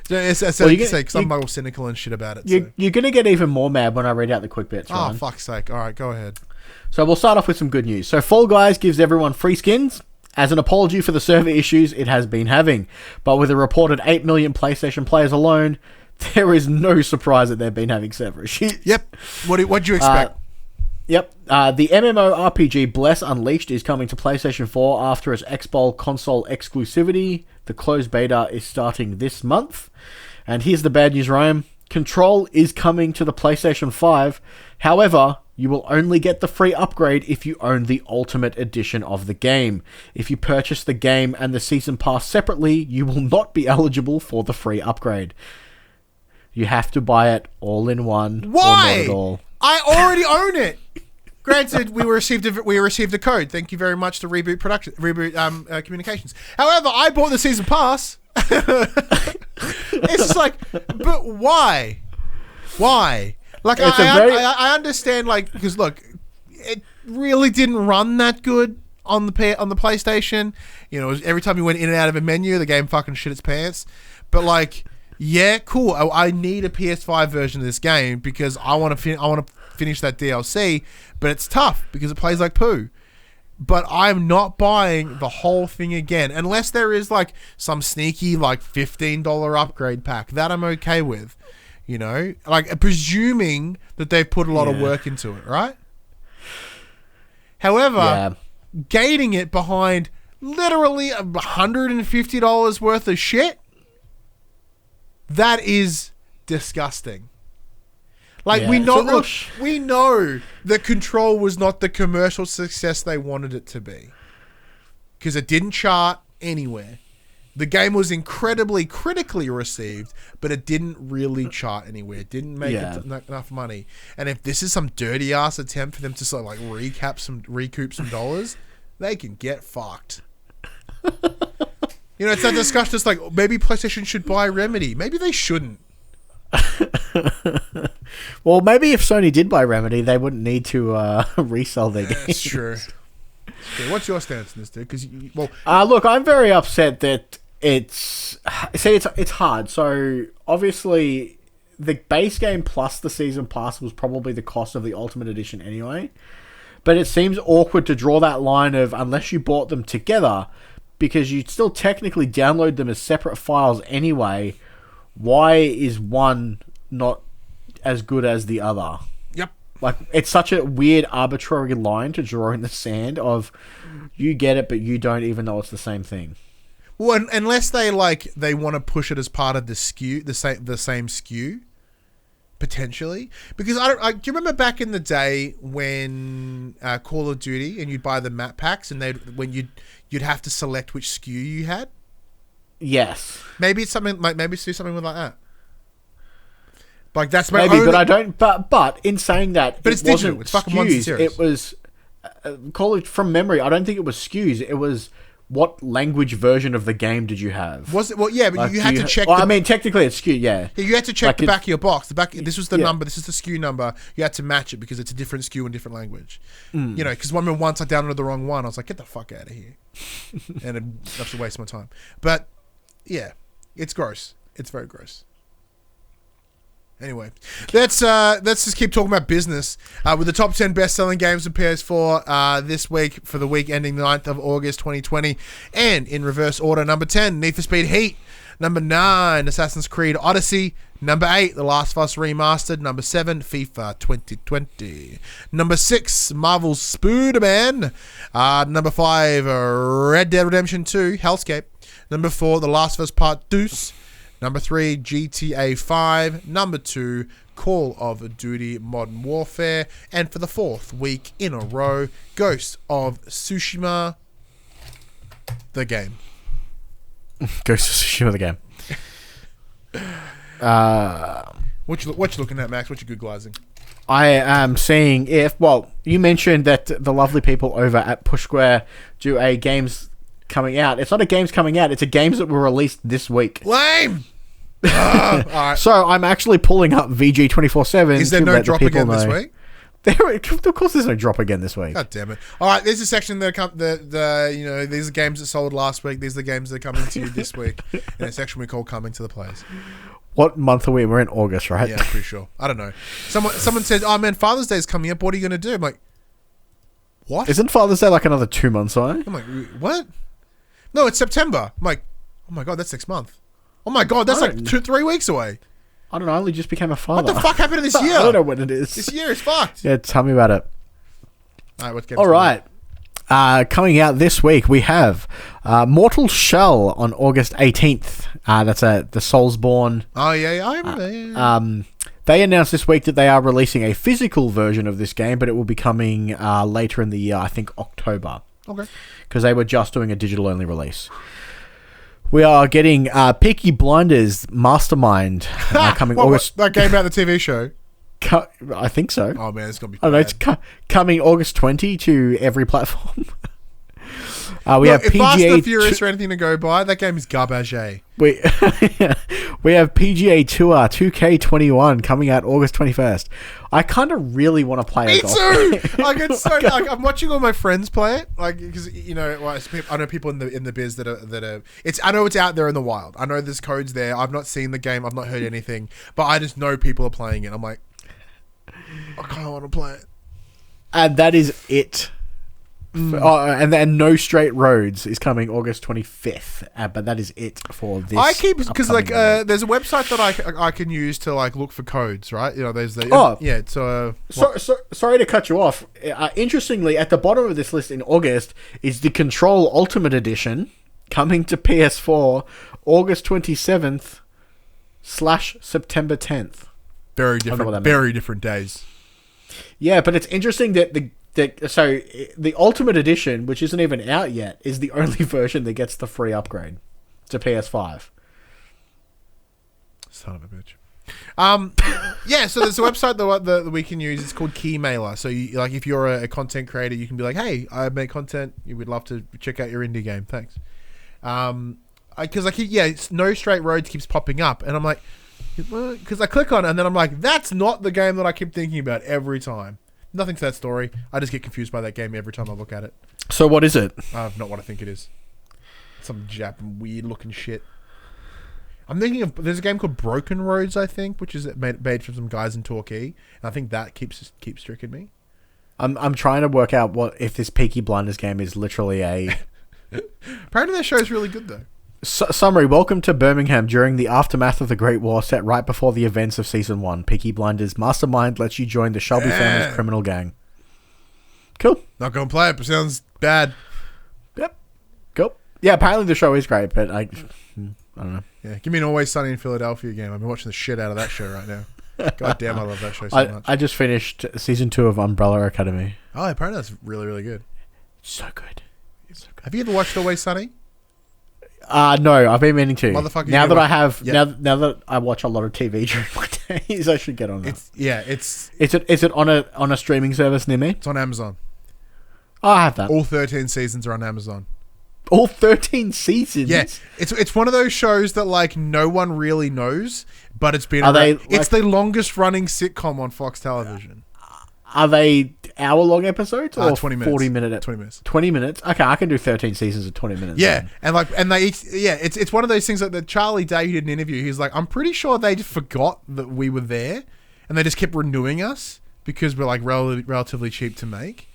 Because I'm more cynical and shit about it. You're going to get even more mad when I read out the quick bits. Oh, fuck's sake. All right, go ahead. So we'll start off with some good news. So Fall Guys gives everyone free skins. As an apology for the server issues it has been having. But with a reported 8 million PlayStation players alone, there is no surprise that they've been having server issues. Yep. What do you expect? Yep. The MMORPG Bless Unleashed is coming to PlayStation 4 after its Xbox console exclusivity. The closed beta is starting this month. And here's the bad news, Ryan. Control is coming to the PlayStation 5. However, you will only get the free upgrade if you own the Ultimate Edition of the game. If you purchase the game and the Season Pass separately, you will not be eligible for the free upgrade. You have to buy it all in one. Why? Or not at all. I already own it. Granted, we received a code. Thank you very much to Reboot Communications. However, I bought the Season Pass. It's just like, but why? Why? Like, I understand, because look, it really didn't run that good on the PlayStation. Every time you went in and out of a menu, the game fucking shit its pants. But yeah, cool. I need a PS5 version of this game because I want to finish that DLC, but it's tough because it plays like poo. But I'm not buying the whole thing again unless there is some sneaky $15 upgrade pack that I'm okay with. Presuming that they've put a lot of work into it, right? However, gating it behind literally $150 worth of shit, that is disgusting. We know the Control was not the commercial success they wanted it to be because it didn't chart anywhere. The game was incredibly critically received, but it didn't really chart anywhere. It didn't make enough money. And if this is some dirty ass attempt for them to sort of recoup some dollars, they can get fucked. It's that discussion. It's like maybe PlayStation should buy Remedy. Maybe they shouldn't. Well, maybe if Sony did buy Remedy, they wouldn't need to resell their games. That's true. Okay, what's your stance on this, dude? Because look, I'm very upset that it's hard. So obviously, the base game plus the season pass was probably the cost of the Ultimate Edition anyway. But it seems awkward to draw that line of unless you bought them together, because you'd still technically download them as separate files anyway. Why is one not as good as the other? Yep. Like, it's such a weird, arbitrary line to draw in the sand of you get it, but you don't even know it's the same thing. Well, unless they want to push it as part of the SKU, the same SKU, potentially. Because do you remember back in the day when Call of Duty and you'd buy the map packs and you'd have to select which SKU you had? Yes. Maybe it's something like do something with like that. Like that's my maybe, only... but I don't. But in saying that, but it's digital. It's fucking one series. It was call it from memory. I don't think it was SKUs. It was what language version of the game did you have? Was it? Well, yeah, but like, you had to check. I mean, technically it's SKU. Yeah. You had to check like the back of your box. This was the number. This is the SKU number. You had to match it because it's a different SKU in different language. You know, because once I downloaded the wrong one, I was like, get the fuck out of here, and that's a waste of my time. But yeah, it's gross. It's very gross. Anyway, let's just keep talking about business with the top 10 best-selling games of PS4 this week for the week ending 9th of August 2020. And in reverse order, number 10, Need for Speed Heat. Number 9, Assassin's Creed Odyssey. Number 8, The Last of Us Remastered. Number 7, FIFA 2020. Number 6, Marvel's Spider-Man. Number 5, Red Dead Redemption 2, Hellscape. Number 4, The Last of Us Part 2. Number 3, GTA 5. Number 2, Call of Duty Modern Warfare. And for the 4th week in a row, Ghost of Tsushima, the game. Ghost of Tsushima, the game. What you looking at, Max? What you Googlizing? I am seeing if... Well, you mentioned that the lovely people over at Push Square do a games... coming out. It's not a games coming out. It's a games that were released this week. Lame. All right. So I'm actually pulling up VG247. Is there no drop again this week? Of course, there's no drop again this week. God damn it! All right, there's a section that these are games that sold last week. These are the games that are coming to you this week. And a section we call "Coming to the Place." What month are we? We're in August, right? Yeah, I'm pretty sure. I don't know. Someone said, "Oh man, Father's Day is coming up. What are you going to do?" I'm like, "What? Isn't Father's Day like another 2 months away?" I'm like, "What? No, it's September." I'm like, "Oh my god, that's next month." Oh my god, that's like 2-3 weeks away. I don't know. I only just became a father. What the fuck happened to this year? I don't know what it is. This year is fucked. Yeah, tell me about it. All right. Coming out this week, we have Mortal Shell on August 18th. That's the Soulsborne. Oh, yeah. I remember. Yeah. They announced this week that they are releasing a physical version of this game, but it will be coming later in the year, I think October. Okay. Because they were just doing a digital-only release. We are getting Peaky Blinders Mastermind coming August... That game about the TV show? I think so. Oh, man, it's going to be I don't know, it's coming August 20 to every platform. We have if PGA... Fast and Furious or anything to go by, that game is garbage. We have PGA Tour 2K21 coming out August 21st. I kind of really want to play it. Me too! Like, it's so... Like, I'm watching all my friends play it. Like, because, you know, I know people in the biz that are... I know it's out there in the wild. I know there's codes there. I've not seen the game. I've not heard anything. But I just know people are playing it. I'm like, I kind of want to play it. And that is it. And then No Straight Roads is coming August 25th, but that is it for this. I keep because there's a website that I can use to like look for codes, right? You know, there's the sorry to cut you off. Interestingly, at the bottom of this list in August is the Control Ultimate Edition coming to PS4 August 27th / September 10th. Very different days. Yeah, but it's interesting that the Ultimate Edition, which isn't even out yet, is the only version that gets the free upgrade to PS5. Son of a bitch. Yeah, so there's a website that we can use. It's called Keymailer. So, if you're a content creator, you can be like, "Hey, I make content. You would love to check out your indie game. Thanks." Because No Straight Roads keeps popping up, and I'm like, because I click on it, and then I'm like, that's not the game that I keep thinking about every time. Nothing to that story. I just get confused by that game every time I look at it. So what is it? Not what I think it is. some Jap weird looking shit. I'm thinking of there's a game called Broken Roads, I think, which is made from some guys in Torquay, and I think that keeps tricking me. I'm trying to work out what if this Peaky Blinders game is literally a. Apparently, that show is really good though. Summary: Welcome to Birmingham during the aftermath of the Great War, set right before the events of Season 1. Peaky Blinders Mastermind lets you join the Shelby family's criminal gang. Cool. Not gonna play it, but sounds bad. Yep. Cool. Yeah, apparently the show is great, but I don't know. Yeah, give me an Always Sunny in Philadelphia game. I've been watching the shit out of that show right now. God damn, I love that show so much. I just finished Season 2 of Umbrella Academy. Oh, apparently that's really, really good. So good. So good. Have you ever watched Always Sunny? No, I've been meaning to. Motherfucker, now that I have, now that I watch a lot of TV during my days, I should get on that. Is it on a streaming service near me? It's on Amazon. Oh, I have that. All 13 seasons are on Amazon. All 13 seasons? Yeah, it's one of those shows that like no one really knows, but it's been it's the longest running sitcom on Fox Television. Are they hour-long episodes or 20 minutes. 40 minute? 20 minutes. 20 minutes. Okay, I can do 13 seasons of 20 minutes. Yeah, then. It's one of those things that Charlie Day, who did an interview, he's like, I'm pretty sure they just forgot that we were there, and they just kept renewing us because we're like relatively cheap to make.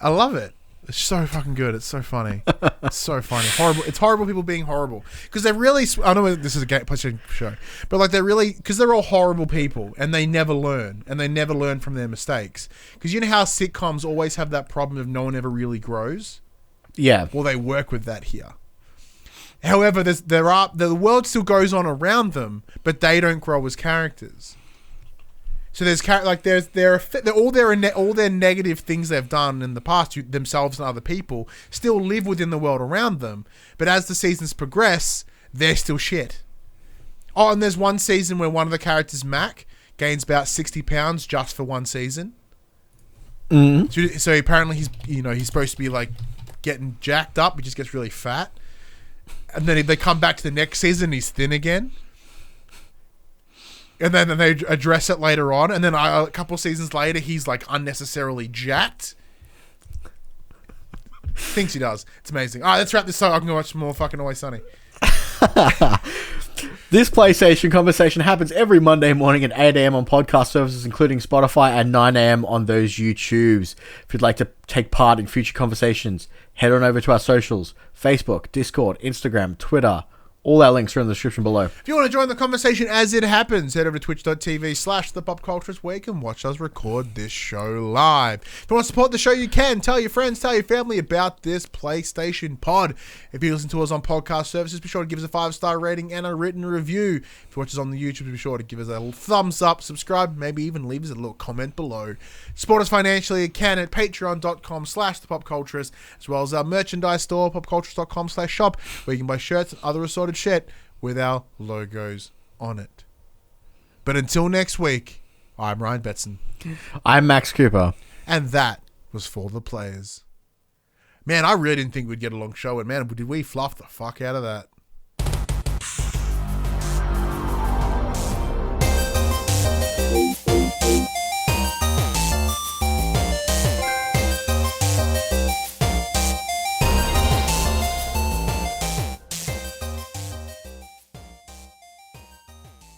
I love it. It's so fucking good. It's so funny. It's so funny. Horrible. It's horrible people being horrible. Because they're really... I don't know if this is a PlayStation show. But like they're really... Because they're all horrible people. And they never learn. And they never learn from their mistakes. Because you know how sitcoms always have that problem of no one ever really grows? Yeah. Well, they work with that here. However, the world still goes on around them. But they don't grow as characters. So all their negative things they've done in the past, themselves and other people, still live within the world around them. But as the seasons progress, they're still shit. Oh, and there's one season where one of the characters, Mac, gains about 60 pounds just for one season. Mm-hmm. So apparently he's supposed to be like getting jacked up. He just gets really fat, and then they come back to the next season, he's thin again. And then they address it later on. And then a couple seasons later, he's like unnecessarily jacked. Thinks he does. It's amazing. All right, let's wrap this up. I can go watch some more fucking Always Sunny. This PlayStation conversation happens every Monday morning at 8 a.m. on podcast services, including Spotify, and 9 a.m. on those YouTubes. If you'd like to take part in future conversations, head on over to our socials, Facebook, Discord, Instagram, Twitter. All our links are in the description below. If you want to join the conversation as it happens, head over to twitch.tv/thepopculturist where you can watch us record this show live. If you want to support the show, you can. Tell your friends, tell your family about this PlayStation pod. If you listen to us on podcast services, be sure to give us a 5-star rating and a written review. If you watch us on the YouTube, be sure to give us a little thumbs up, subscribe, maybe even leave us a little comment below. Support us financially, you can at patreon.com/thepopculturist, as well as our merchandise store, popculturist.com/shop, where you can buy shirts and other assorted shit with our logos on it. But until next week, I'm Ryan Betson. I'm Max Cooper. And that was For the Players. Man, I really didn't think we'd get a long show, and man, did we fluff the fuck out of that.